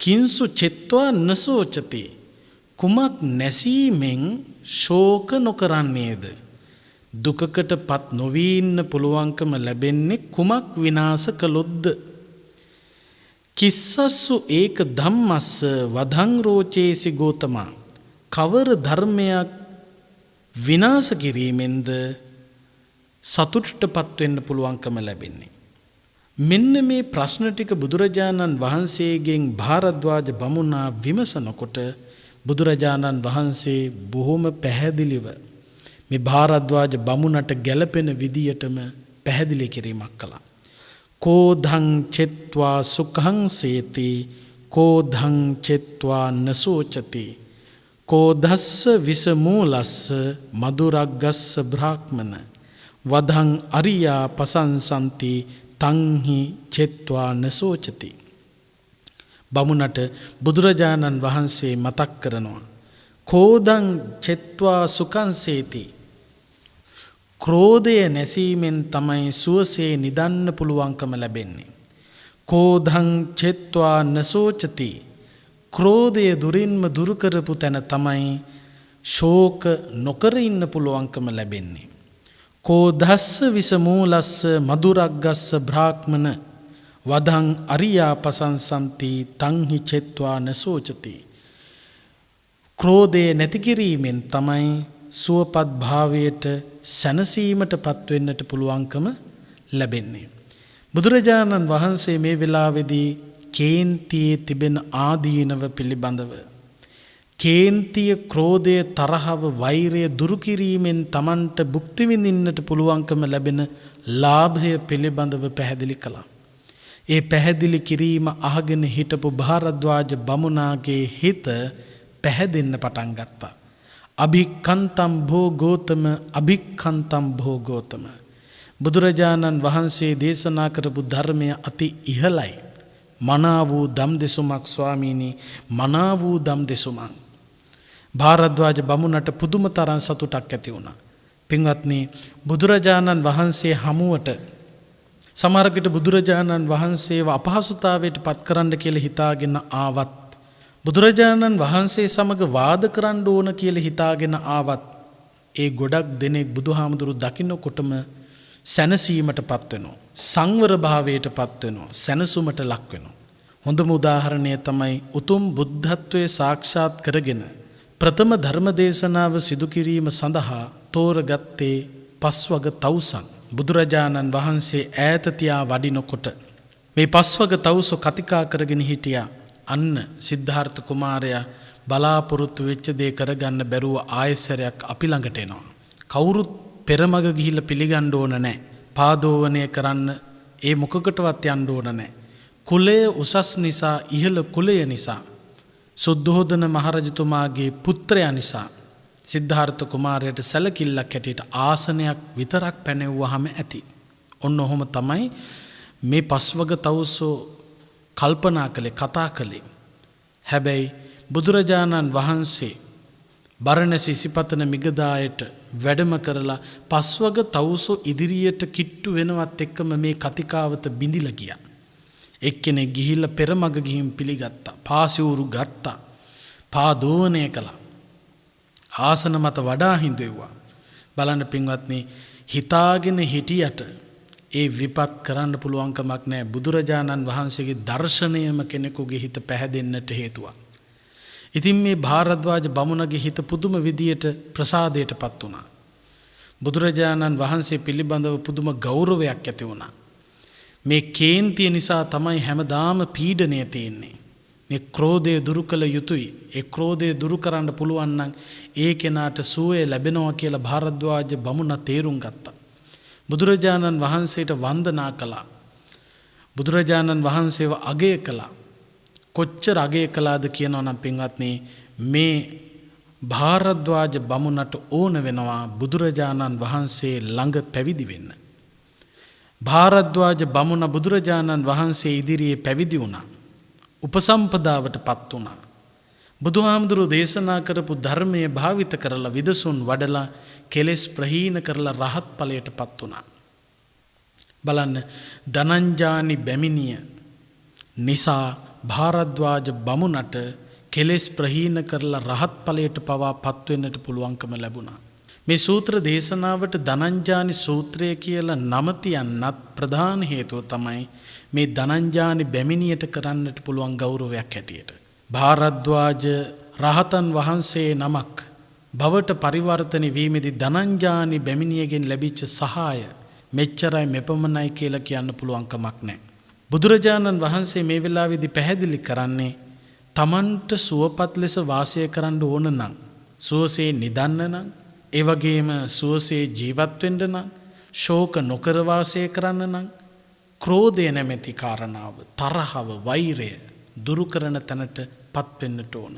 කිංසු චෙත්වා නසෝචති. කුමක් නැසීමෙන් ශෝක නොකරන්නේද? දුකකට පත් නොවී ඉන්න පුළුවන්කම ලැබෙන්නේ කුමක් විනාශ කළොත්ද? කිස්සස්සු ඒක ධම්මස්ස වධං රෝචේසි ගෝතමා. කවර ධර්මයක් විනාශ කිරීමෙන්ද සතුටට පත්වෙන්න පුළුවන්කම ලැබෙන්නේ? මෙන්න මේ ප්‍රශ්න ටික බුදුරජාණන් වහන්සේගෙන් භාරද්වාජ බමුණා විමසනකොට බුදුරජාණන් වහන්සේ බොහොම පැහැදිලිව මේ භාරද්වාජ බමුණට ගැළපෙන විදියටම පැහැදිලි කිරීමක් කළා. කෝධං චෙත්වා සුඛං සේති කෝධං චෙත්වා නසෝචති කෝධස්ස විසමූලස්ස මදුරග්ගස්ස බ්‍රාහ්මන වධං අරියා පසංසන්ති තංහි චෙත්වා නසෝචති. බමුණට බුදුරජාණන් වහන්සේ මතක් කරනවා කෝධං චෙත්වා සුඛං සේති. ක්‍රෝධය නැසීමෙන් තමයි සුවසේ නිදන්න පුළුවන්කම ලැබෙන්නේ. කෝධං චෙත්වා නසෝචති. ක්‍රෝධය දුරින්ම දුරු කරපු තැන තමයි ශෝක නොකර ඉන්න පුළුවන්කම ලැබෙන්නේ. කෝධස්ස විසමූලස්ස මදුරග්ගස්ස බ්‍රාහ්මන වධං අරියා පසංසන්ති තංහි චෙත්වා නසෝචති. ක්‍රෝධය නැති කිරීමෙන් තමයි සුවපත් භාවයට සැනසීමට පත්වෙන්නට පුළුවන්කම ලැබෙන්නේ. බුදුරජාණන් වහන්සේ මේ වෙලාවේදී කේන්තියේ තිබෙන ආදීනව පිළිබඳව කේන්තිය ක්‍රෝධය තරහව වෛරය දුරු කිරීමෙන් තමන්ට භුක්ති විඳින්නට පුළුවන්කම ලැබෙන ලාභය පිළිබඳව පැහැදිලි කළා. ඒ පැහැදිලි කිරීම අහගෙන හිටපු භාරද්වාජ බමුණාගේ හිත පැහැදෙන්න පටන් ගත්තා. අභික්ඛන්තම් භෝගෝතම අභික්ඛන්තම් භෝගෝතම. බුදුරජාණන් වහන්සේ දේශනා කරපු ධර්මය අති ඉහළයි. මනා වූ දම් දෙසුමක් ස්වාමීනි, මනා වූ දම් දෙසුමක්. භාරද්වාජ බමුණට පුදුම තරම් සතුටක් ඇති වුණා. පින්වත්නි, බුදුරජාණන් වහන්සේ හමුවට සමහර විට බුදුරජාණන් වහන්සේව අපහසුතාවයට පත් කරන්න කියලා හිතාගෙන ආවත්, බුදුරජාණන් වහන්සේ සමග වාද කරන්න ඕන කියලා හිතාගෙන ආවත්, ඒ ගොඩක් දෙනෙක් බුදුහාමුදුරු දකින්නකොටම සැනසීමට පත් වෙනවා, සංවර භාවයට පත් වෙනවා, සැනසුමට ලක් වෙනවා. හොඳම උදාහරණය තමයි උතුම් බුද්ධත්වයේ සාක්ෂාත් කරගෙන ප්‍රථම ධර්ම දේශනාව සිදු කිරීම සඳහා තෝරගත්තේ පස්වග තවුසන්. බුදුරජාණන් වහන්සේ ඈත තියා වඩිනකොට මේ පස්වග තවුසෝ කතිකා කරගෙන හිටියා. අන්න සිද්ධාර්ථ කුමාරයා බලාපොරොත්තු වෙච්ච දේ කරගන්න බැරුව ආයෙසරයක් අපි ළඟට එනවා. කවුරුත් පෙරමග ගිහිල්ලා පිළිගන්න ඕන නැහැ. පාදෝවණය කරන්න ඒ මොකකටවත් යන්න ඕන නැහැ. කුලය උසස් නිසා, ඉහළ කුලය නිසා, සුද්ධෝදන මහරජතුමාගේ පුත්‍රයා නිසා සිද්ධාර්ථ කුමාරයට සැලකිල්ලක් හැටියට ආසනයක් විතරක් පැනෙව්වහම ඇති. ඔන්න ඔහොම තමයි මේ පස්වග තවුසෝ කල්පනා කළේ, කතා කළේ. හැබැයි බුදුරජාණන් වහන්සේ බරණැසි ඉසිපතන මිගදායට වැඩම කරලා පස්වග තවුසෝ ඉදිරියට කිට්ටු වෙනවත් එක්කම මේ කතිකාවත බිඳිලා ගියා. එක්කෙනෙක් ගිහිල්ලා පෙරමග ගිහින් පිළිගත්තා. පාසිවුරු ගත්තා. පාදෝවණය කළා. ආසන මත වඩා හිඳෙව්වා. බලන්න පින්වත්නි, හිතාගෙන හිටියට ඒ විපත් කරන්න පුළුවන්කමක් නැහැ. බුදුරජාණන් වහන්සේගේ දර්ශනයම කෙනෙකුගේ හිත පැහැදෙන්නට හේතුවක්. ඉතින් මේ භාරද්වාජ බමුණගේ හිත පුදුම විදියට ප්‍රසාදයටපත් වුණා. බුදුරජාණන් වහන්සේ පිළිබඳව පුදුම ගෞරවයක් ඇති වුණා. මේ කේන්තිය නිසා තමයි හැමදාම පීඩනය තියෙන්නේ. මේ ක්‍රෝධය දුරු කළ යුතුයි. ඒ ක්‍රෝධය දුරු කරන්න පුළුවන් නම් ඒ කෙනාට සුවය ලැබෙනවා කියලා භාරද්වාජ බමුණ තේරුම් ගත්තා. බුදුරජාණන් වහන්සේට වන්දනා කළා. බුදුරජාණන් වහන්සේව අගය කළා. කොච්චර අගය කළාද කියනවා නම් පින්වත්නි, මේ භාරද්වාජ බමුණට ඕන වෙනවා බුදුරජාණන් වහන්සේ ළඟ පැවිදි වෙන්න. භාරද්වාජ බමුණ බුදුරජාණන් වහන්සේ ඉදිරියේ පැවිදි වුණා. උපසම්පදාවට පත් වුණා. බුදුහාමුදුරුවෝ දේශනා කරපු ධර්මයේ භාවිත කරලා විදසුන් වඩලා කෙලෙස් ප්‍රහීන කරලා රහත් ඵලයට පත් වුණා. බලන්න, ධනංජානි බැමිණිය නිසා භාරද්වාජ බමුණට කෙලෙස් ප්‍රහීන කරලා රහත් ඵලයට පවා පත් වෙන්නට පුළුවන්කම ලැබුණා. මේ සූත්‍ර දේශනාවට ධනංජානි සූත්‍රය කියලා නම තියන්නත් ප්‍රධාන හේතුව තමයි මේ ධනංජානි බැමිණියට කරන්නට පුළුවන් ගෞරවයක් හැටියට. භාරද්වාජ රහතන් වහන්සේ නමක් බවට පරිවර්තනය වීමේදී ධනංජානි බැමිණියගෙන් ලැබිච්ච සහාය මෙච්චරයි මෙපමණයි කියලා කියන්න පුළුවන් කමක් නැහැ. බුදුරජාණන් වහන්සේ මේ වෙලාවේදී පැහැදිලි කරන්නේ තමන්ට සුවපත් ලෙස වාසය කරන්න ඕන නම්, සුවසේ නිදන්න නම්, ඒ වගේම සුවසේ ජීවත් වෙන්න නම්, ශෝක නොකර වාසය කරන්න නම් ක්‍රෝධය නැමැති කාරණාව, තරහව, වෛරය දුරු කරන තැනට පත් වෙන්නට ඕන.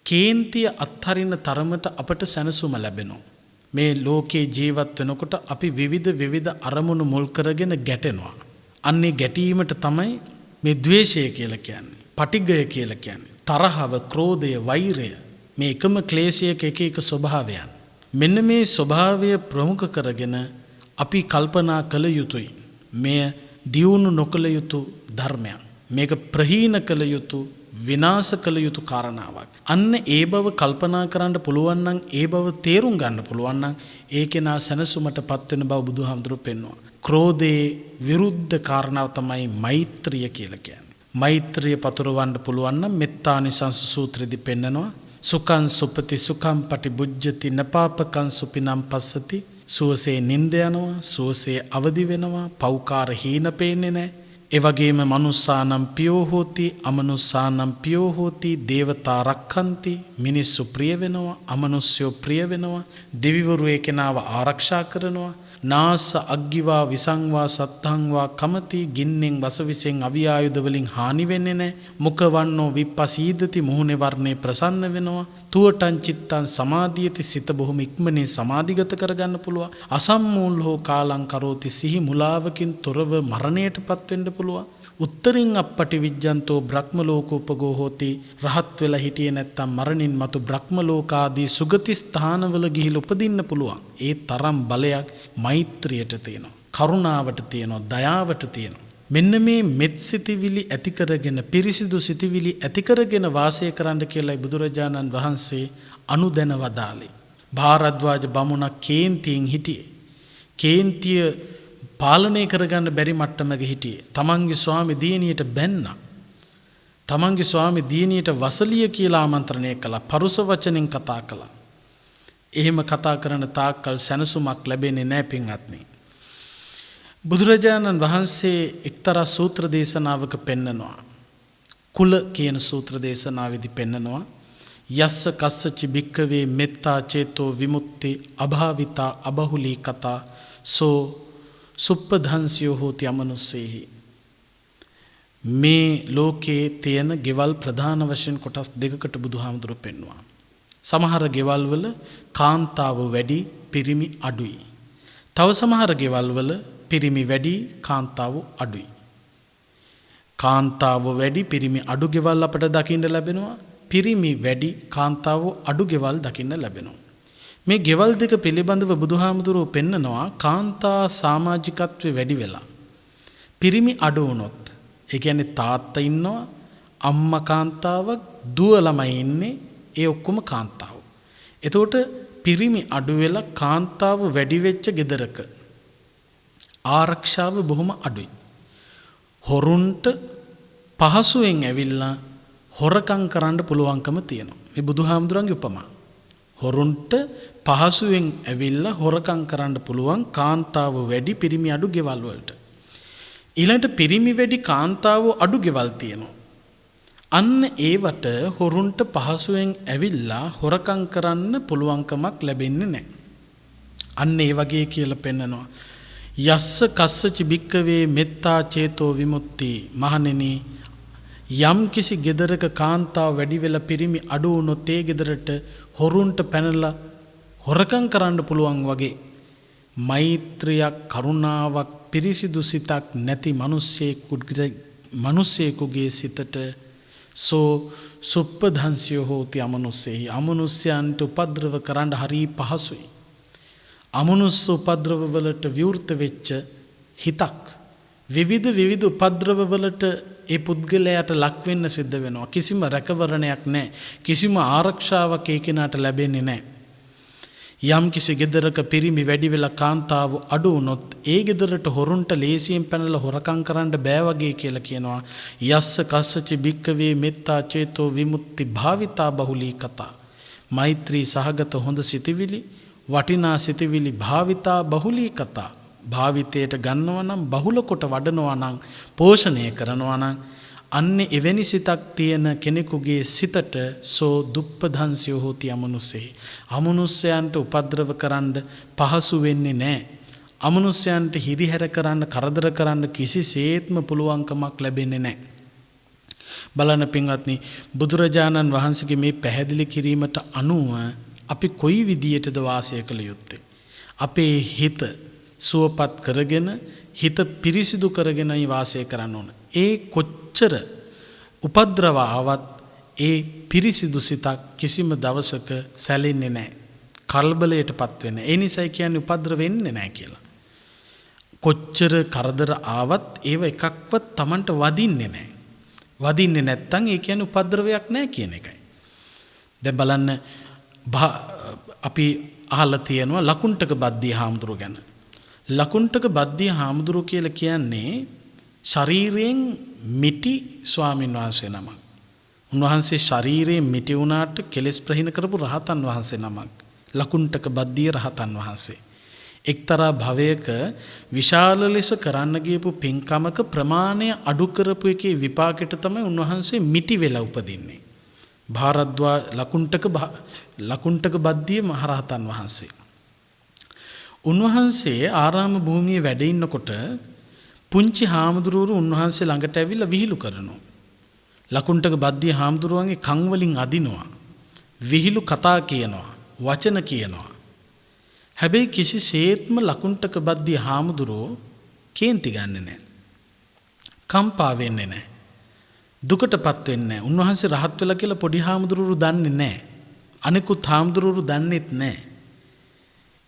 කේන්තිය අත්හරින තරමට අපට සැනසුම ලැබෙනවා. මේ ලෝකේ ජීවත් වෙනකොට අපි විවිධ අරමුණු මුල් කරගෙන ගැටෙනවා. අන්නේ ගැටීමට තමයි මේ ද්වේෂය කියලා කියන්නේ, පටිඝය කියලා කියන්නේ. තරහව, ක්‍රෝධය, වෛරය මේ එකම ක්ලේශයක එක ස්වභාවයන්. මෙන්න මේ ස්වභාවය ප්‍රමුඛ කරගෙන අපි කල්පනා කළ යුතුයි. මෙය දියුණු නොකළ යුතු ධර්මයක්. මේක ප්‍රහීන කළ යුතු, විනාශ කළ යුතු කාරණාවක්. අන්න ඒ බව කල්පනා කරන්න පුළුවන් නම්, ඒ බව තේරුම් ගන්න පුළුවන් නම් ඒ කෙනා සැනසුමටපත් වෙන බව බුදුහාමුදුරුවෝ පෙන්වනවා. ක්‍රෝධයේ විරුද්ධ කාරණාව තමයි මෛත්‍රිය කියලා කියන්නේ. මෛත්‍රිය පතුරවන්න පුළුවන් නම් මෙත්තානිසංස සූත්‍රෙදී පෙන්නනවා. සුඛං සුපති සුඛං පටිබුජ්ජති නපාපකං සුපිනම් පස්සති. සුවසේ නින්ද යනවා, සුවසේ අවදි වෙනවා, පෞකාර හීන පේන්නේ නැහැ. ඒ වගේම මනුස්සානම් පියෝ හෝති, අමනුස්සානම් පියෝ හෝති, දේවතා රක්ඛන්ති. මිනිස්සු ප්‍රිය වෙනවා, අමනුෂ්‍යෝ ප්‍රිය වෙනවා. දෙවිවරු ඒ කෙනාව ආරක්ෂා කරනවා. නාස අග්ගිවා විසංවා සත්තංවා කමති. ගින්නෙන් වසවිසෙන් අවියායුධ වලින් හානි වෙන්නේ නැහැ. මුඛවන්නෝ විප්පසීදති. මුහුණේ වර්ණේ ප්‍රසන්න වෙනවා. තුවටං චිත්තං සමාධියති. සිත බොහොම ඉක්මනින් සමාධිගත කරගන්න පුළුවන්. අසම්මූලෝ කාලං කරෝති. සිහි මුලාවකින් තොරව මරණයටපත් වෙන්න පුළුවන්. උත්තරින් අපපටි විජ්ජන්තෝ බ්‍රහ්ම ලෝකෝපගෝ හෝති. රහත් වෙලා හිටියේ නැත්තම් මරණින් මතු බ්‍රහ්ම ලෝකාදී සුගති ස්ථානවල ගිහිල්ලා උපදින්න පුළුවන්. ඒ තරම් බලයක් මෛත්‍රියට තියෙනවා, කරුණාවට තියෙනවා, දයාවට තියෙනවා. මෙන්න මේ මෙත් සිතිවිලි ඇති කරගෙන, පිරිසිදු සිතිවිලි ඇති කරගෙන වාසය කරන්න කියලායි බුදුරජාණන් වහන්සේ අනුදැන වදාළේ. භාරද්වාජ බමුණ කේන්තියෙන් හිටියේ. කේන්තිය පාලනය කරගන්න බැරි මට්ටමක හිටියේ. තමන්ගේ ස්වාමි දියණියට බැන්නා. තමන්ගේ ස්වාමි දියණියට වසලිය කියලා ආමන්ත්‍රණය කළා. පරුස වචනෙන් කතා කළා. එහෙම කතා කරන තාක්කල් සැනසුමක් ලැබෙන්නේ නැහැ පින්වත්නි. බුදුරජාණන් වහන්සේ එක්තරා සූත්‍ර දේශනාවක පෙන්නනවා. කුල කියන සූත්‍ර දේශනාවේදී පෙන්නනවා යස්ස කස්සච භික්කවේ මෙත්තා චේතෝ විමුක්ති අභාවිතා අබහුලී කතා සෝ සුප්පධංසියෝ හෝති අමනුස්සේහි. මේ ලෝකයේ තියෙන ගෙවල් ප්‍රධාන වශයෙන් කොටස් දෙකකට බුදුහාමුදුරුවෝ පෙන්වුවා. සමහර ගෙවල් වල කාන්තාව වැඩි පිරිමි අඩුයි. තව සමහර ගෙවල් වල පිරිමි වැඩි කාන්තාව අඩුයි. කාන්තාව වැඩි පිරිමි අඩු ගෙවල් අපට දකින්න ලැබෙනවා. පිරිමි වැඩි කාන්තාව අඩු ගෙවල් දකින්න ලැබෙනවා. මේ ගෙවල් දෙක පිළිබඳව බුදුහාමුදුරුවෝ පෙන්නනවා කාන්තා සමාජිකත්වයේ වැඩි වෙලා පිරිමි අඩු වුණොත් ඒ කියන්නේ තාත්තා ඉන්නවා අම්මා කාන්තාවක් දුව ළමයි ඉන්නේ ඒ ඔක්කොම කාන්තාව. එතකොට පිරිමි අඩු වෙලා කාන්තාව වැඩි වෙච්ච ගෙදරක ආරක්ෂාව බොහොම අඩුයි. හොරුන්ට පහසුවෙන් ඇවිල්ලා හොරකම් කරන්න පුළුවන්කම තියෙනවා. මේ බුදුහාමුදුරන්ගේ උපමා. හොරුන්ට පහසුවෙන් ඇවිල්ලා හොරකම් කරන්න පුළුවන් කාන්තාව වැඩි පිරිමි අඩු ගෙවල් වලට. ඊළඟට පිරිමි වැඩි කාන්තාව අඩු ගෙවල් තියෙනවා. අන්න ඒවට හොරුන්ට පහසුවෙන් ඇවිල්ලා හොරකම් කරන්න පුළුවන්කමක් ලැබෙන්නේ නැහැ. අන්න ඒ වගේ කියලා පෙන්නනවා. යස්ස කස්සච භික්කවේ මෙත්තා චේතෝ විමුක්ති මහණෙනි යම් කිසි ගෙදරක කාන්තාව වැඩි වෙලා පිරිමි අඩු වුණොත් ඒ ගෙදරට හොරුන්ට පැනලා හොරකම් කරන්න පුළුවන් වගේ මෛත්‍රියක් කරුණාවක් පිරිසිදු සිතක් නැති මිනිස්සෙකුගේ සිතට සෝ සුප්පධංසියෝ හෝති අමනුස්සේහි අමනුෂ්‍යයන්ට උපද්‍රව කරන්න හරි පහසුයි. අමනුස්ස උපද්‍රව වලට විවෘත වෙච්ච හිතක් විවිධ උපද්‍රව වලට ඒ පුද්ගලයාට ලක් වෙන්න සිද්ධ වෙනවා. කිසිම රැකවරණයක් නැහැ. කිසිම ආරක්ෂාවක් ඒ කෙනාට ලැබෙන්නේ නැහැ. යම් කිසි ගෙදරක පිරිමි වැඩි වෙලා කාන්තාව අඩු වුණොත් ඒ ගෙදරට හොරුන්ට ලේසියෙන් පැනලා හොරකම් කරන්න බෑ වගේ කියලා කියනවා. යස්ස කස්සච භික්කවේ මෙත්තා චේතෝ විමුක්ති භාවිතා බහුලී කතා. මෛත්‍රී සහගත හොඳ සිතිවිලි වටිනා සිතිවිලි භාවිතා බහුලී කතා. භාවිතයට ගන්නවා නම් බහුල කොට වඩනවා නම් පෝෂණය කරනවා නම් අන්න එවැනි සිතක් තියෙන කෙනෙකුගේ සිතට සෝ දුප්පධංසියෝ හෝති අමනුස්සෙහි. අමනුස්සයන්ට උපද්‍රව කරන්න පහසු වෙන්නේ නැහැ. අමනුස්සයන්ට හිරිහැර කරන්න කරදර කරන්න කිසිසේත්ම පුළුවන්කමක් ලැබෙන්නේ නැහැ. බලන්න පින්වත්නි බුදුරජාණන් වහන්සේගේ මේ පැහැදිලි කිරීමට අනුව අපි කොයි විදියටද වාසය කළ යුත්තේ? අපේ හිත සුවපත් කරගෙන හිත පිරිසිදු කරගෙනයි වාසය කරන්න ඕන. ඒ කොච්චර උපද්‍රව ආවත් ඒ පිරිසිදු සිතක් කිසිම දවසක සැලෙන්නේ නැහැ. කලබලයටපත් වෙන්නේ. ඒ නිසයි කියන්නේ උපද්‍රව වෙන්නේ නැහැ කියලා. කොච්චර කරදර ආවත් ඒව එකක්වත් Tamanට වදින්නේ නැහැ. වදින්නේ නැත්තම් ඒ කියන්නේ උපද්‍රවයක් නැහැ කියන එකයි. දැන් බලන්න අපි අහලා තියෙනවා ලකුණ්ඨක බද්දී හාමුදුරුව ගැන. ලකුණ්ඨක බද්දී හාමුදුරුව කියලා කියන්නේ ශරීරයෙන් මිටි ස්වාමීන් වහන්සේ නමක්. උන්වහන්සේ ශරීරයෙන් මිටි වුණාට කෙලෙස් ප්‍රහීන කරපු රහතන් වහන්සේ නමක්. ලකුණ්ඨක බද්දී රහතන් වහන්සේ. එක්තරා භවයක විශාල ලෙස කරන්න ගියපු පින්කමක ප්‍රමාණය අඩු කරපු එකේ විපාකෙට තමයි උන්වහන්සේ මිටි වෙලා උපදින්නේ. භාරද්වා ලකුණ්ඨක බද්දී මහරහතන් වහන්සේ. උන්වහන්සේ ආරාම භූමියේ වැඩ ඉන්නකොට පුංචි හාමුදුරුවෝ උන්වහන්සේ ළඟට ඇවිල්ලා විහිළු කරනවා. ලකුණ්ඨක බද්දී හාමුදුරුවන්ගේ කන් වලින් අදිනවා. විහිළු කතා කියනවා. වචන කියනවා. හැබැයි කිසිසේත්ම ලකුණ්ඨක බද්දී හාමුදුරුවෝ කේන්ති ගන්නෙ නැහැ. කම්පා වෙන්නේ නැහැ. දුකටපත් වෙන්නේ නැහැ. උන්වහන්සේ රහත් වෙලා කියලා පොඩි හාමුදුරුවෝ දන්නේ නැහැ. අනිකුත් හාමුදුරුවෝ දන්නේත් නැහැ.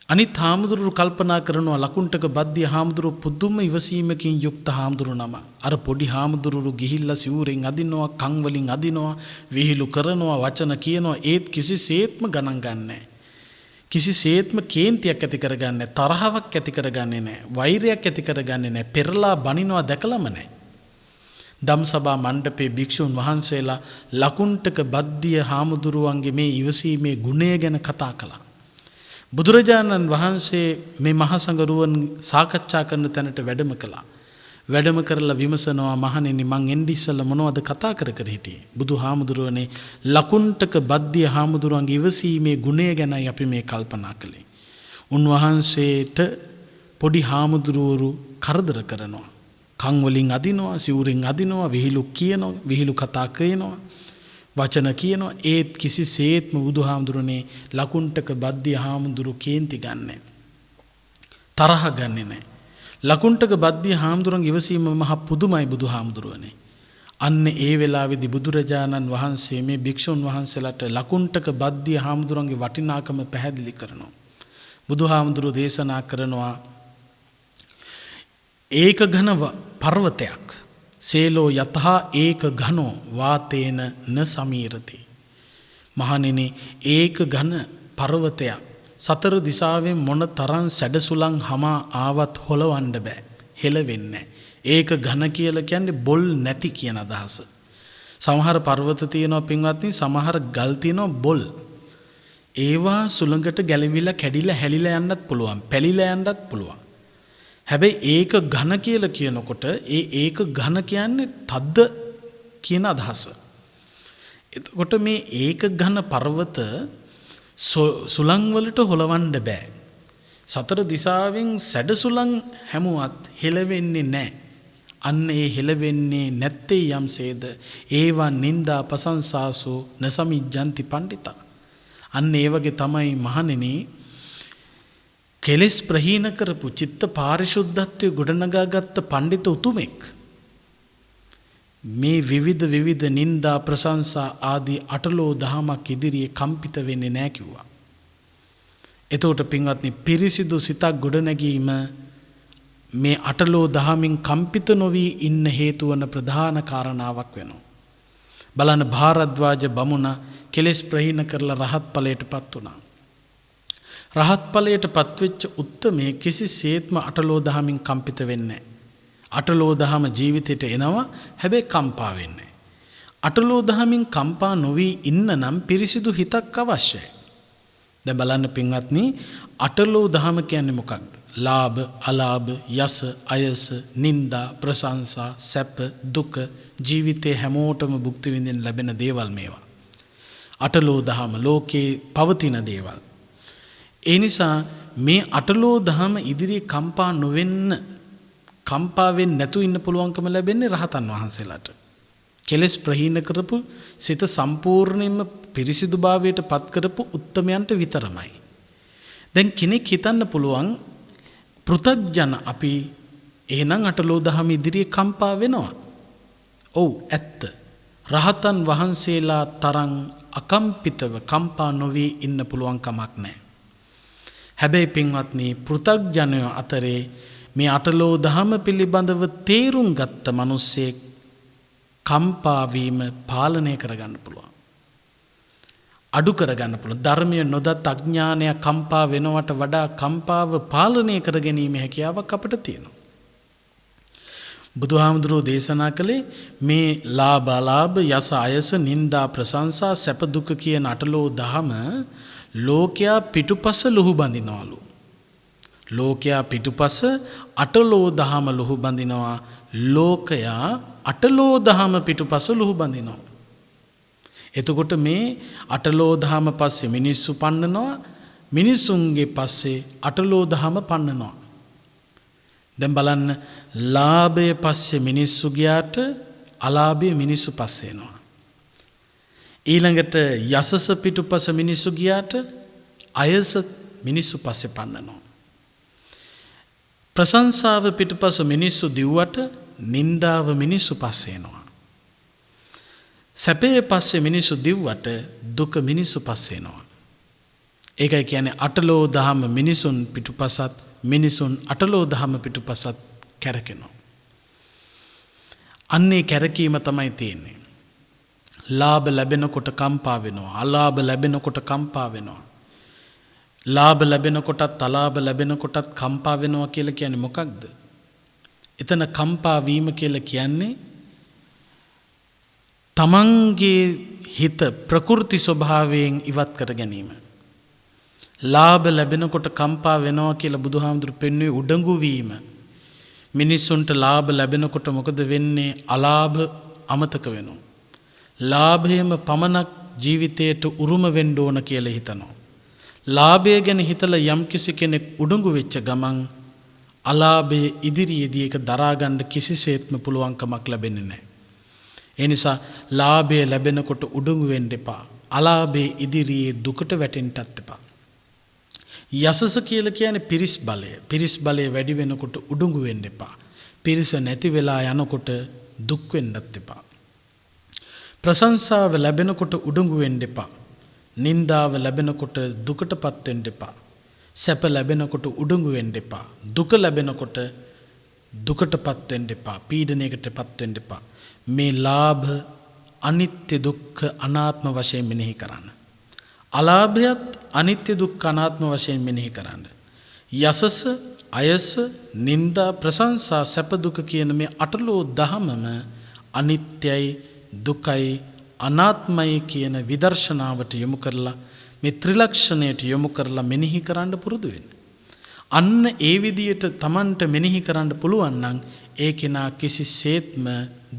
අනිත් හාමුදුරුවෝ කල්පනා කරනවා ලකුණ්ඨක බද්දී හාමුදුරුවෝ පුදුම ඉවසීමකින් යුක්ත හාමුදුරුවෝ නම. අර පොඩි හාමුදුරුවෝ ගිහිල්ලා සිවුරෙන් අදිනවා, කන් වලින් අදිනවා, විහිළු කරනවා, වචන කියනවා. ඒත් කිසිසේත්ම ගණන් ගන්නෑ. කිසිසේත්ම කේන්තියක් ඇති කරගන්නේ නැහැ, තරහවක් ඇති කරගන්නේ නැහැ, වෛරයක් ඇති කරගන්නේ නැහැ, පෙරලා බනිනවා දැකලම නැහැ. ධම්සභා මණ්ඩපේ භික්ෂුන් වහන්සේලා ලකුණ්ඨක බද්දී හාමුදුරුවන්ගේ මේ ඉවසීමේ ගුණය ගැන කතා කළා. බුදුරජාණන් වහන්සේ මේ මහා සංඝරුවන් සාකච්ඡා කරන තැනට වැඩම කළා. වැඩම කරලා විමසනවා මහණෙනි මං එන්නේ ඉස්සෙල්ලා මොනවද කතා කර හිටියේ? බුදුහාමුදුරුවනේ ලකුණ්ඨක බද්දිය හාමුදුරුවන්ගේ ඉවසීමේ ගුණය ගැනයි අපි මේ කල්පනා කළේ. උන්වහන්සේට පොඩි හාමුදුරුවරු කරදර කරනවා. කන් වලින් අදිනවා, සිවුරෙන් අදිනවා, විහිළු කියනවා, විහිළු කතා කරනවා, වචන කියනවා. ඒත් කිසිසේත්ම බුදුහාමුදුරනේ ලකුණ්ඨක බද්දිය හාමුදුරු කේන්ති ගන්නෑ. තරහ ගන්නේ නැහැ. ලකුණ්ඨක බද්දිය හාමුදුරන්ගේ ඉවසීම මහ පුදුමයි බුදුහාමුදුරුවනේ. අන්න ඒ වෙලාවේදී බුදුරජාණන් වහන්සේ මේ භික්ෂුන් වහන්සේලාට ලකුණ්ඨක බද්දිය හාමුදුරන්ගේ වටිනාකම පැහැදිලි කරනවා. බුදුහාමුදුරුවෝ දේශනා කරනවා ඒක ඝන පර්වතයක් සේලෝ යතහා ඒක ඝනෝ වාතේන න සමීරති. මහණෙනි ඒක ඝන පර්වතයක් සතර දිසාවෙන් මොන තරම් සැඩසුලං හමා ආවත් හොලවන්න බෑ, හෙලවෙන්නේ. ඒක ඝන කියලා කියන්නේ බොල් නැති කියන අදහස. සමහර පර්වත තියෙනවා පින්වත්නි, සමහර ගල් තියෙනවා බොල්. ඒවා සුළඟට ගැලවිලා කැඩිලා හැලිලා යන්නත් පුළුවන්, පැලිලා යන්නත් පුළුවන්. හැබැයි ඒක ඝන කියලා කියනකොට ඒක ඝන කියන්නේ තද්ද කියන අදහස. එතකොට මේ ඒක ඝන පර්වත සුළං වලට හොලවන්න බෑ. සතර දිසාවෙන් සැඩ සුළං හැමුවත් හෙලවෙන්නේ නැහැ. අන්න ඒ හෙලවෙන්නේ නැත්තේ යම්සේද ඒවා නින්දා ප්‍රශංසාසු නසමිජ්ජන්ති පණ්ඩිතා. අන්න ඒ වගේ තමයි මහණෙනි කෙලෙස් ප්‍රහීන කරපු චිත්ත පාරිශුද්ධත්වයේ ගොඩනගාගත්ත පඬිත උතුමෙක් මේ විවිධ නින්දා ප්‍රශංසා ආදී අටලෝ දහමක් ඉදිරියේ කම්පිත වෙන්නේ නැහැ කිව්වා. එතකොට පින්වත්නි පිරිසිදු සිතක් ගොඩනැගීම මේ අටලෝ දහමින් කම්පිත නොවි ඉන්න හේතු වන ප්‍රධාන කාරණාවක් වෙනවා. බලන්න භාරද්වාජ බමුණ කෙලෙස් ප්‍රහීන කරලා රහත් ඵලයටපත් වුණා. රහත් ඵලයට පත්වෙච්ච උත්තමේ කිසිසේත්ම අටලෝ දහමින් කම්පිත වෙන්නේ නැහැ. අටලෝ දහම ජීවිතයට එනවා, හැබැයි කම්පා වෙන්නේ නැහැ. අටලෝ දහමින් කම්පා නොවි ඉන්න නම් පිරිසිදු හිතක් අවශ්‍යයි. දැන් බලන්න පින්වත්නි, අටලෝ දහම කියන්නේ මොකක්ද? ලාභ, අලාභ, යස, අයස, නිന്ദා, ප්‍රශංසා, සැප, දුක ජීවිතේ හැමෝටම භුක්ති විඳින්න ලැබෙන දේවල් මේවා. අටලෝ දහම ලෝකේ පවතින දේවල්. ඒ නිසා මේ අටලෝ දහම ඉදිරියේ කම්පා නොවෙන්න, කම්පා වෙන්නේ නැතු ඉන්න පුළුවන්කම ලැබෙන්නේ රහතන් වහන්සේලාට. කෙලෙස් ප්‍රහීන කරපු සිත සම්පූර්ණයෙන්ම පිරිසිදුභාවයට පත් කරපු උත්තමයන්ට විතරමයි. දැන් කෙනෙක් හිතන්න පුළුවන් පෘථග්ජන අපි එහෙනම් අටලෝ දහම ඉදිරියේ කම්පා වෙනවා. ඔව් ඇත්ත. රහතන් වහන්සේලා තරම් අකම්පිතව කම්පා නොවි ඉන්න පුළුවන් කමක් නැහැ. හැබැයි පින්වත්නි පෘථග්ජනයෝ අතරේ මේ අටලෝ දහම පිළිබඳව තේරුම් ගත්ත මිනිස්සෙක් කම්පා වීම පාලනය කරගන්න පුළුවන්. අඩු කරගන්න පුළුවන්. ධර්මය නොදත් අඥානය කම්පා වෙනවට වඩා කම්පාව පාලනය කර ගැනීම හැකියාවක් අපිට තියෙනවා. බුදුහාමුදුරුවෝ දේශනා කළේ මේ ලාභ අලාභ, යස අයස, නිന്ദා ප්‍රශංසා, සැප දුක කියන අටලෝ දහම ලෝකයා පිටුපස ලුහු බඳිනවලු. ලෝකයා පිටුපස අටලෝ දහම ලුහු බඳිනවා. ලෝකයා අටලෝ දහම පිටුපස ලුහු බඳිනවා. එතකොට මේ අටලෝ දහම පස්සේ මිනිස්සු පන්නනවා, මිනිසුන්ගේ පස්සේ අටලෝ දහම පන්නනවා. දැන් බලන්න, ලාභය පස්සේ මිනිස්සු ගියාට අලාභය මිනිස්සු පස්සේ එනවා. ඊළඟට යසස පිටුපස මිනිස්සු ගියාට අයස මිනිස්සු පස්සේ පන්නනවා. ප්‍රශංසාව පිටුපස මිනිස්සු දිව්වට නිന്ദාව මිනිස්සු පස්සේ එනවා. සැපේ පස්සේ මිනිස්සු දිව්වට දුක මිනිස්සු පස්සේ එනවා. ඒකයි කියන්නේ අටලෝ දහම මිනිසුන් පිටුපසත්, මිනිසුන් අටලෝ දහම පිටුපසත් කැරකෙනවා. අන්නේ කැරකීම තමයි තියෙන්නේ. ලාභ ලැබෙනකොට කම්පා වෙනවා, අලාභ ලැබෙනකොට කම්පා වෙනවා. ලාභ ලැබෙනකොටත් අලාභ ලැබෙනකොටත් කම්පා වෙනවා කියලා කියන්නේ මොකක්ද? එතන කම්පා වීම කියලා කියන්නේ තමන්ගේ හිත ප්‍රකෘති ස්වභාවයෙන් ඉවත් කර ගැනීම. ලාභ ලැබෙනකොට කම්පා වෙනවා කියලා බුදුහාමුදුරු පෙන්වුවේ උඩඟු වීම. මිනිස්සුන්ට ලාභ ලැබෙනකොට මොකද වෙන්නේ? අලාභ අමතක වෙනවා. ලාභයම පමණක් ජීවිතයට උරුම වෙන්න ඕන කියලා හිතනවා. ලාභය ගැන හිතලා යම්කිසි කෙනෙක් උඩඟු වෙච්ච ගමන් අලාභයේ ඉදිරියේදී ඒක දරා ගන්න කිසිසේත්ම පුළුවන්කමක් ලැබෙන්නේ නැහැ. ඒ නිසා ලාභය ලැබෙනකොට උඩඟු වෙන්න එපා. අලාභයේ ඉදිරියේ දුකට වැටෙන්නත් එපා. යසස කියලා කියන්නේ පිරිස් බලය. පිරිස් බලය වැඩි වෙනකොට උඩඟු වෙන්න එපා. පිරිස නැති වෙලා යනකොට දුක් වෙන්නත් එපා. ප්‍රශංසාව ලැබෙනකොට උඩඟු වෙන්න එපා. නින්දාව ලැබෙනකොට දුකටපත් වෙන්න එපා. සැප ලැබෙනකොට උඩඟු වෙන්න එපා. දුක ලැබෙනකොට දුකටපත් වෙන්න එපා. පීඩනයකටපත් වෙන්න එපා. මේ ලාභ අනිත්‍ය දුක්ඛ අනාත්ම වශයෙන් මෙනෙහි කරන්න. අලාභයත් අනිත්‍ය දුක්ඛ අනාත්ම වශයෙන් මෙනෙහි කරන්න. යසස, අයස, නින්දා, ප්‍රශංසා, සැප දුක කියන මේ අටලෝ දහමම අනිත්‍යයි, දුකයි, අනාත්මයි කියන විදර්ශනාවට යොමු කරලා මේ ත්‍රිලක්ෂණයට යොමු කරලා මෙනෙහි කරන්න පුරුදු වෙන්න. අන්න ඒ විදියට Tamanට මෙනෙහි කරන්න පුළුවන් නම් ඒ කෙනා කිසිසේත්ම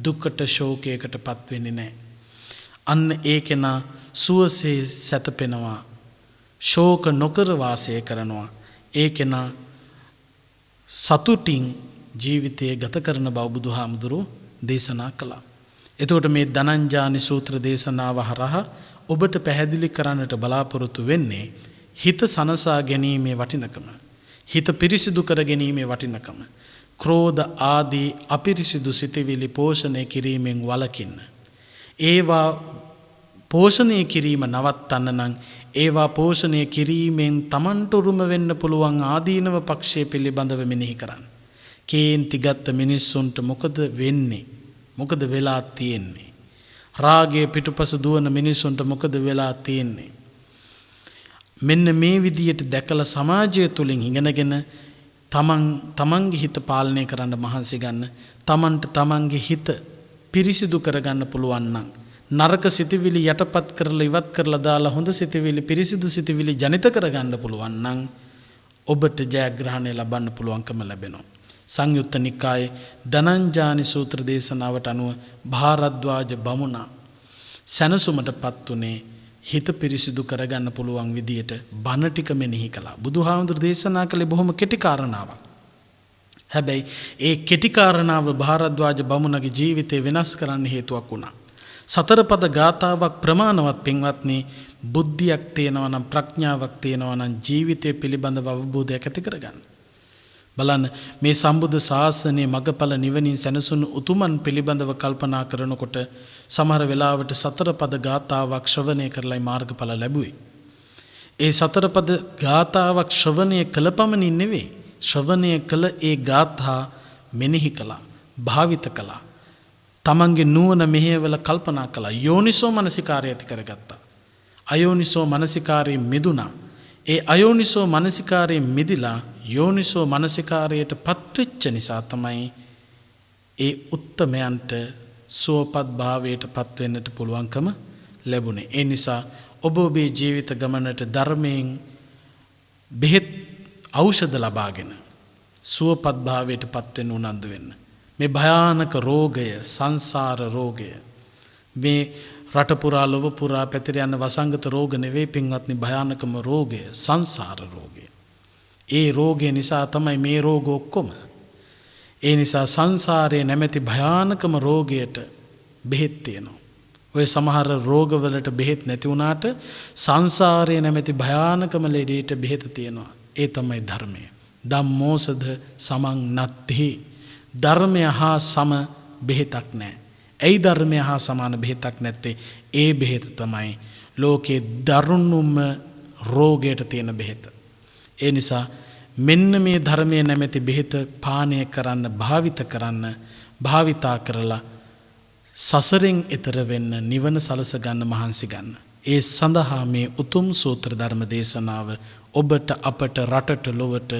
දුකට, ශෝකයකටපත් වෙන්නේ නැහැ. අන්න ඒ කෙනා සුවසේ සැතපෙනවා. ශෝක නොකර වාසය කරනවා. ඒ කෙනා සතුටින් ජීවිතය ගත කරන බව බුදුහාමුදුරුවෝ දේශනා කළා. එතකොට මේ ධනංජානි සූත්‍ර දේශනාව හරහා ඔබට පැහැදිලි කරන්නට බලාපොරොත්තු වෙන්නේ හිත සනසා ගැනීමේ වටිනකම, හිත පිරිසිදු කර ගැනීමේ වටිනකම, ක්‍රෝධ ආදී අපිරිසිදු සිතවිලි පෝෂණය කිරීමෙන් වළකින්න. ඒවා පෝෂණය කිරීම නවත්තන්න නම් ඒවා පෝෂණය කිරීමෙන් Tamanට උරුම වෙන්න පුළුවන් ආදීනව පක්ෂය පිළිබඳව මෙනෙහි කරන්න. කේන්ති ගත්ත මිනිස්සුන්ට මොකද වෙන්නේ? මොකද වෙලා තියෙන්නේ? රාගයේ පිටුපස දුවන මිනිස්සුන්ට මොකද වෙලා තියෙන්නේ? මෙන්න මේ විදියට දැකලා සමාජය තුලින් ඉගෙනගෙන තමන්ගේ හිත පාලනය කරන්න මහන්සි ගන්න. තමන්ට තමන්ගේ හිත පිරිසිදු කරගන්න පුළුවන් නම් නරක සිතවිලි යටපත් කරලා ඉවත් කරලා දාලා හොඳ සිතවිලි, පිරිසිදු සිතවිලි ජනිත කරගන්න පුළුවන් නම් ඔබට ජයග්‍රහණය ලබන්න පුළුවන්කම ලැබෙනවා. සංයුත්ත නිකායේ ධනංජානි සූත්‍ර දේශනාවට අනුව භාරද්වාජ බමුණා සැනසුමටපත් උනේ හිත පිරිසිදු කරගන්න පුළුවන් විදියට බණ ටික මෙනෙහි කළා. බුදුහාමුදුරු දේශනා කළේ බොහොම කෙටි කාරණාවක්. හැබැයි ඒ කෙටි කාරණාව භාරද්වාජ බමුණගේ ජීවිතේ වෙනස් කරන්න හේතුවක් වුණා. සතරපද ගාථාවක් ප්‍රමාණවත් පින්වත්නි, බුද්ධියක් තියෙනවා නම්, ප්‍රඥාවක් තියෙනවා නම් ජීවිතය පිළිබඳව අවබෝධයක් ඇති කරගන්න. බලන්න, මේ සම්බුද්ධ ශාසනයේ මගඵල නිවනින් සැනසුණු උතුමන් පිළිබඳව කල්පනා කරනකොට සමහර වෙලාවට සතරපද ගාථාවක් ශ්‍රවණය කරලයි මාර්ගඵල ලැබුවේ. ඒ සතරපද ගාථාවක් ශ්‍රවණය කළ පමණින් නෙවෙයි, ශ්‍රවණය කළ ඒ ගාථා මෙනෙහි කළා, භාවිත කළා. තමන්ගේ නුවණ මෙහෙवला කල්පනා කළා. යෝනිසෝ මනසිකාරය ඇති කරගත්තා. අයෝනිසෝ මනසිකාරයෙන් මිදුණා. ඒ අයෝනිසෝ මනසිකාරයෙන් මිදිලා යෝනිසෝ මනසිකාරයට පත්වෙච්ච නිසා තමයි ඒ උත්තමයන්ට සුවපත් භාවයට පත්වෙන්නට පුළුවන්කම ලැබුණේ. ඒ නිසා ඔබ ඔබේ ජීවිත ගමනට ධර්මයෙන් බෙහෙත් ඖෂධ ලබාගෙන සුවපත් භාවයට පත්වෙන්න උනන්දු වෙන්න. මේ භයානක රෝගය, සංසාර රෝගය, මේ රට පුරා ලොව පුරා පැතිර යන වසංගත රෝග නෙවෙයි පින්වත්නි, භයානකම රෝගය සංසාර රෝගය. ඒ රෝගය නිසා තමයි මේ රෝග ඔක්කොම. ඒ නිසා සංසාරයේ නැමැති භයානකම රෝගයට බෙහෙත් තියෙනවා. ඔය සමහර රෝගවලට බෙහෙත් නැති වුණාට සංසාරයේ නැමැති භයානකම ලෙඩේට බෙහෙත තියෙනවා. ඒ තමයි ධර්මය. ධම්මෝසද සමං නත්ති. ධර්මය හා සම බෙහෙතක් නැහැ. ඇයි ධර්මය හා සමාන බෙහෙතක් නැත්තේ? ඒ බෙහෙත තමයි ලෝකේ දරුණුම රෝගයට තියෙන බෙහෙත. ඒ නිසා මෙන්න මේ ධර්මයේ නැමැති බෙහෙත පානය කරන්න, භාවිත කරන්න, භාවිතා කරලා සසරෙන් එතර වෙන්න, නිවන සලස ගන්න මහන්සි ගන්න. ඒ සඳහා මේ උතුම් සූත්‍ර ධර්ම දේශනාව ඔබට, අපට, රටට, ලොවට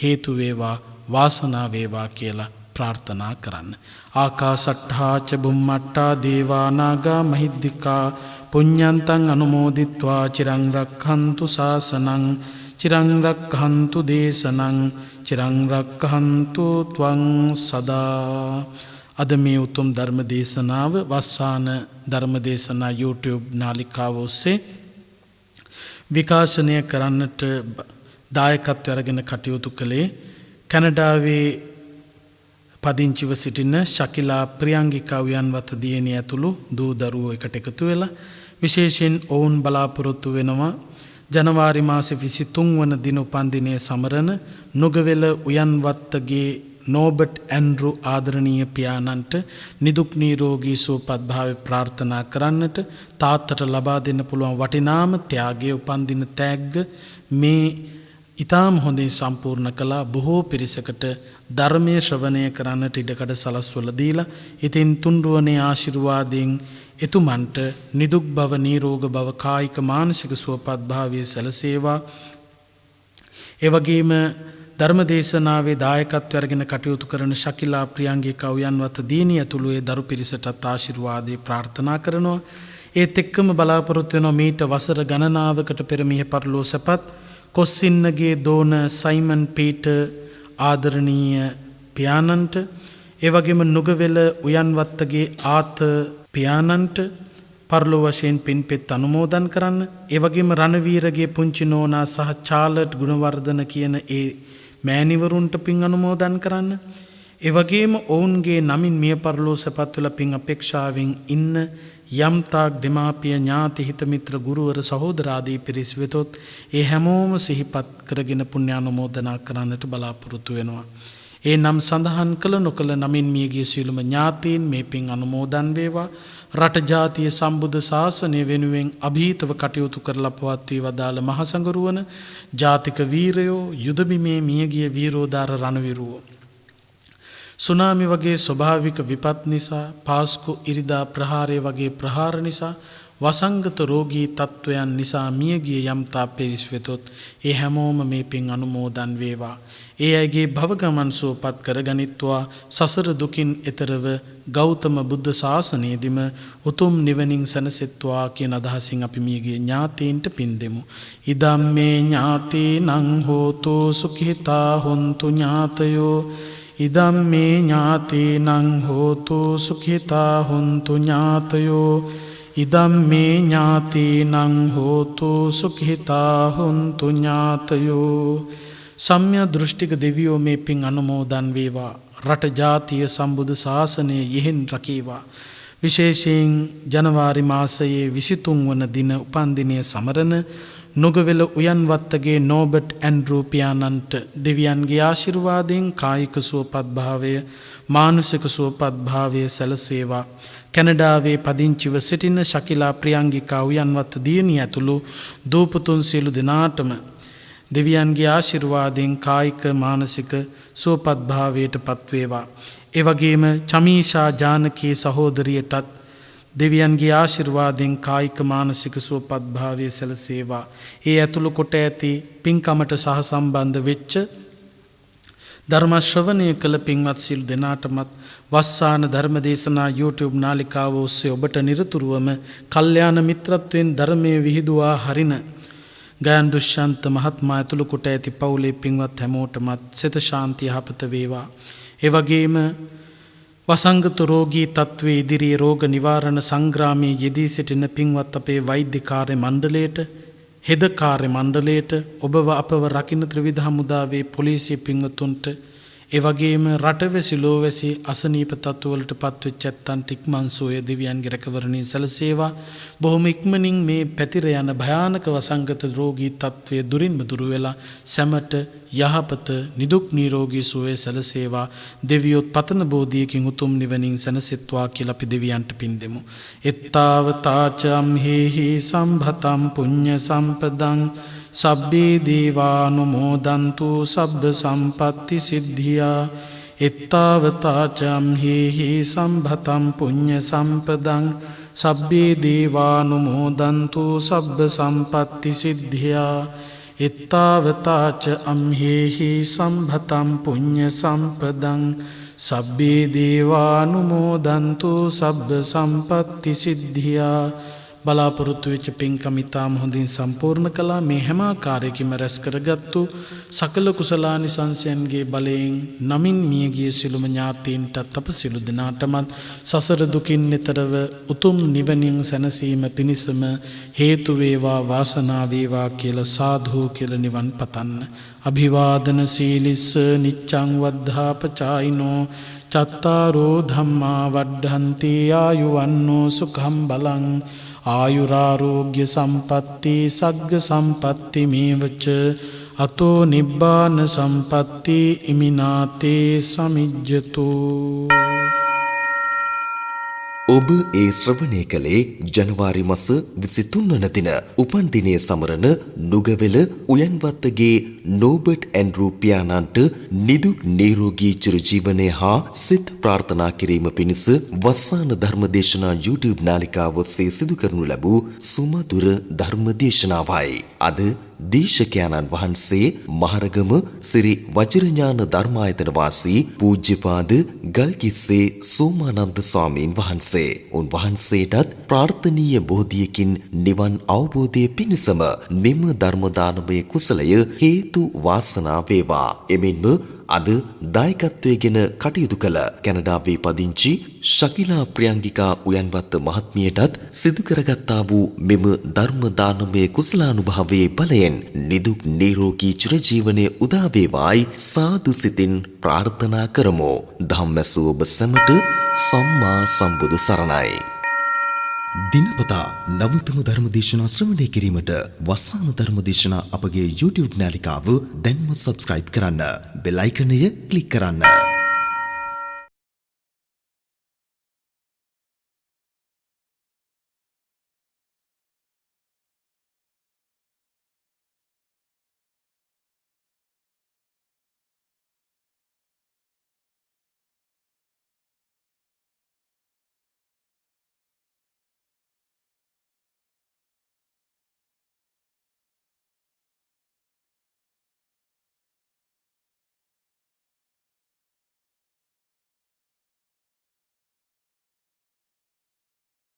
හේතු වේවා, වාසනාව වේවා කියලා ප්‍රාර්ථනා කරන්න. ආකාසට්ඨා ච බුම්මට්ඨා දේවා නාග මහිද්దికා පුඤ්ඤන්තං අනුමෝදිත්වා චිරං රක්ඛන්තු ශාසනං චිරං රක්ඛන්තු දේශනං චිරං රක්ඛන්තු ත්වං සදා. අද මේ උතුම් ධර්ම දේශනාව වස්සාන ධර්ම දේශනා YouTube නාලිකාව ඔස්සේ විකාශනය කරන්නට දායකත්වය අරගෙන කටයුතු කළේ කැනඩාවේ පදිංචිව සිටින ශකිලා ප්‍රියංගිකා උයන්වත දියණිය ඇතුළු දූ දරුවෝ එකට එකතු වෙලා විශේෂයෙන් ඔවුන් බලාපොරොත්තු වෙනවා ජනවාරි මාසේ 23 වන දින උපන්දිනයේ සමරන නුගවැල උයන්වත්තගේ නෝබර්ට් ඇන්ඩ්‍රු ආදරණීය පියාණන්ට නිදුක් නිරෝගී සුවපත් භාවය ප්‍රාර්ථනා කරන්නට තාත්තට ලබා දෙන්න පුළුවන් වටිනාම ත්‍යාගයේ උපන්දින තෑග්ග මේ ඊටාම හොඳින් සම්පූර්ණ කළා. බොහෝ පිරිසකට ධර්මයේ ශ්‍රවණය කරන්නට ඉඩකඩ සලස්වලා දීලා ඉතින් තුන්රුවනේ ආශිර්වාදයෙන් එතුමන්ට නිදුක් බව නිරෝග බව කායික මානසික සුවපත් භාවය සැලසේවා. ඒ වගේම ධර්මදේශනාවේ දායකත්වය අරගෙන කටයුතු කරන ශකිලා ප්‍රියංගිකා උයන්වත දියණිය ඇතුළු ඒ දරු පිරිසටත් ආශිර්වාදේ ප්‍රාර්ථනා කරනවා. ඒත් එක්කම බලාපොරොත්තු වෙනවා මීට වසර ගණනාවකට පෙර මිය පරලෝ සැපත් කොස්සින්නගේ දෝන සයිමන් පීටර් ආදරණීය පියාණන්ට, ඒ වගේම නුගවැල උයන්වත්තගේ ආත පියාණන්ට පරලෝ වශයෙන් පින්පෙත් අනුමෝදන් කරන්න. ඒ වගේම රණවීරගේ පුංචි නෝනා සහ චාලට් ගුණවර්ධන කියන ඒ මෑණිවරුන්ට පින් අනුමෝදන් කරන්න. ඒ වගේම ඔවුන්ගේ නමින් මිය පරලෝ සැපත් වෙලා පින් අපේක්ෂාවෙන් ඉන්න යම්තාක් දෙමාපිය ඥාති හිත මිත්‍ර ගුරුවර සහෝදරාදී පිරිස් වෙතොත් ඒ හැමෝම සිහිපත් කරගෙන පුණ්‍ය අනුමෝදනා කරන්නට බලාපොරොත්තු වෙනවා. ඒ නම් සඳහන් කළ නොකළ නමින් මියගිය සියලුම ඥාතීන් මේ පින් අනුමෝදන් වේවා. රට ජාතිය සම්බුද්ධ ශාසනය වෙනුවෙන් අභීතව කටයුතු කරලා පවත්වී වදාළ මහසඟරුවන ජාතික වීරයෝ, යුද බිමේ මියගිය වීරෝදාර රණවිරුවෝ, සුනාමි වගේ ස්වභාවික විපත් නිසා, පාස්කු ඉරිදා ප්‍රහාරය වගේ ප්‍රහාර නිසා, වසංගත රෝගී තත්ත්වයන් නිසා මියගිය යම්තා පිරිස් වෙතොත් ඒ හැමෝම මේ පින් අනුමෝදන් වේවා. ඒ අයගේ භව ගමන් සුවපත් කරගනිත්වා. සසර දුකින් එතරව ගෞතම බුද්ධ ශාසනයේදීම උතුම් නිවනින් සැනසෙත්වා කියන අදහසින් අපි මියගිය ඥාතීන්ට පින් දෙමු. ඉදම්මේ ඥාතීනං හෝතු සුඛිතා හොන්තු ඥාතයෝ. ඉදම්මේ ඥාතීනං හෝතු සුඛිතා හොන්තු ඥාතයෝ. ඉදම්මේ ඥාතීනං හෝතු සුඛිතා හොන්තු ඥාතයෝ. සම්‍යක් දෘෂ්ටික දෙවියෝ මේ පින් අනුමෝදන් වේවා. රට ජාතිය සම්බුදු ශාසනය යෙහෙන් රකේවා. විශේෂයෙන් ජනවාරි මාසයේ 23 වන දින උපන්දිනය සමරන නුගවැල උයන්වත්තගේ නෝබර්ට් ඇන්ඩ්‍රූ පියාණන්ට දෙවියන්ගේ ආශිර්වාදයෙන් කායික සුවපත් භාවය, මානසික සුවපත් භාවය සැලසේවා. කැනඩාවේ පදිංචිව සිටින ශකිලා ප්‍රියංගිකා උයන්වත්ත දියණිය ඇතුළු දූපුතුන් සියලු දෙනාටම දෙවියන්ගේ ආශිර්වාදයෙන් කායික මානසික සුවපත් භාවයට පත්වේවා. ඒ වගේම චමීෂා ජානකී සහෝදරියටත් දෙවියන්ගේ ආශිර්වාදයෙන් කායික මානසික සුවපත් භාවය සැලසේවා. ඒ ඇතුළු කොට ඇති පින්කමට සහ සම්බන්ධ වෙච්ච ධර්ම ශ්‍රවණය කළ පින්වත් සියලු දෙනාටමත් වස්සාන ධර්ම දේශනා YouTube නාලිකාව ඔස්සේ ඔබට නිරතුරුවම කල්යාණ මිත්‍රත්වයෙන් ධර්මයේ විහිදුවා හරින ගයන් දුෂ්‍යන්ත මහත්මයා ඇතුළු කොට ඇති පවුලේ පින්වත් හැමෝටමත් සිත ශාන්තිය යහපත වේවා. ඒ වගේම වසංගත රෝගී තත්ත්වයේ ඉදිරියේ රෝග නිවාරණ සංග්‍රාමයේ යෙදී සිටින පින්වත් අපේ වෛද්‍ය කාර්ය මණ්ඩලයට, හෙද කාර්ය මණ්ඩලයට, ඔබව අපව රකින්න ත්‍රිවිධ හමුදාවේ පොලිසිය පින්වතුන්ට, ඒ වගේම රටවැසි ලෝවැසි අසනීප තත්ත්වවලට පත්වෙච්ච ඇත්තන්ට ඉක්මන් සුවය දෙවියන්ගේ රැකවරණය සැලසේවා. බොහොම ඉක්මනින් මේ පැතිර යන භයානක වසංගත රෝගී තත්ත්වය දුරින්ම දුරු වෙලා සැමට යහපත නිදුක් නිරෝගී සුවය සැලසේවා. දෙවියොත් පතන බෝධියකින් උතුම් නිවනින් සැනසෙත්වා කියලා අපි දෙවියන්ට පින් දෙමු. එත්තාවතාචම් හේහි සම්භතම් පුඤ්ඤ සම්පදං සබ්බේ දේවානුමෝදන්තු සබ්බ සම්පත්ති සිද්ධියා. එත්තාවතාචම් හේහි සම්භතම් පුඤ්ඤ සම්පදං සබ්බේ දේවානුමෝදන්තු සබ්බ සම්පත්ති සිද්ධියා. එත්තාවතාච අම්හෙහි සම්භතම් පුඤ්ඤ සම්පදං සබ්බේ දේවානුමෝදන්තු සබ්බ සම්පත්ති සිද්ධියා. බලාපොරොත්තු වෙච්ච පින්කම් ඉතාම හොඳින් සම්පූර්ණ කළා. මේ හැම ආකාරයකින්ම රැස් කරගත්තු සකල කුසලානිසංසයන්ගේ බලයෙන් නමින් මියගිය සිළුම ඥාතීන්ටත් අප සිළු දෙනාටමත් සසර දුකින් නිතරව උතුම් නිවනින් සැනසීම පිණිසම හේතු වේවා වාසනාව වේවා කියලා සාදු කියලා නිවන් පතන්න. අභිවාදන සීලිස්ස නිච්ඡං වද්ධාපචායිනෝ චත්තාරෝ ධම්මා වඩ්ඩන්ති ආයුවන්නෝ සුඛං බලං ආයුරාරෝග්‍ය සම්පatti සග්ග සම්පatti මේවච අතෝ නිබ්බාන සම්පatti ඉමිනාතේ සමිජ්ජතු. ඔබ ඒ ශ්‍රවණය කළේ ජනවාරි මාස 23 වන දින උපන් දිනය සමරන නුගවැල උයන්වත්තගේ නෝබර්ට් ඇන්ඩ්‍රූ පියාණන්ට නිදුක් නිරෝගී චිරජීවනයේ හා සිත ප්‍රාර්ථනා කිරීම පිණිස වස්සාන ධර්මදේශනා YouTube නාලිකාව ඔස්සේ සිදු කරනු ලැබූ සුමధుර ධර්මදේශනාවයි. අද දේශකයන්න් වහන්සේ මහරගම ශ්‍රී වජිරඥාන ධර්මායතන වාසී පූජ්‍යපාද ගල්කිස්සේ සෝමානන්ද ස්වාමීන් වහන්සේ. උන්වහන්සේටත් ප්‍රාර්ථනීය බෝධියකින් නිවන් අවබෝධය පිණිසම මෙම ධර්ම දානමය කුසලය හේතු වාසනා වේවා. එමෙන්ම අද දායකත්වයෙන් කටයුතු කළ කැනඩාවේ පදිංචි ශකිලා ප්‍රියංගිකා උයන්වත්ත මහත්මියටත් සිදු කරගත්තා වූ මෙම ධර්ම දානමය කුසලානුභවයේ බලයෙන් නිදුක් නිරෝගී චිරජීවනයේ උදා වේවායි සාදු සිතින් ප්‍රාර්ථනා කරමු. ධම්මසෝ ඔබ සැමට සම්මා සම්බුදු සරණයි. දිනපතා නවතම ධර්මදේශනා ශ්‍රවණය කිරීමට වස්සාන ධර්මදේශනා අපගේ YouTube නාලිකාව දැන්ම සබ්ස්ක්‍රයිබ් කරන්න. බෙල් අයිකනය ක්ලික් කරන්න.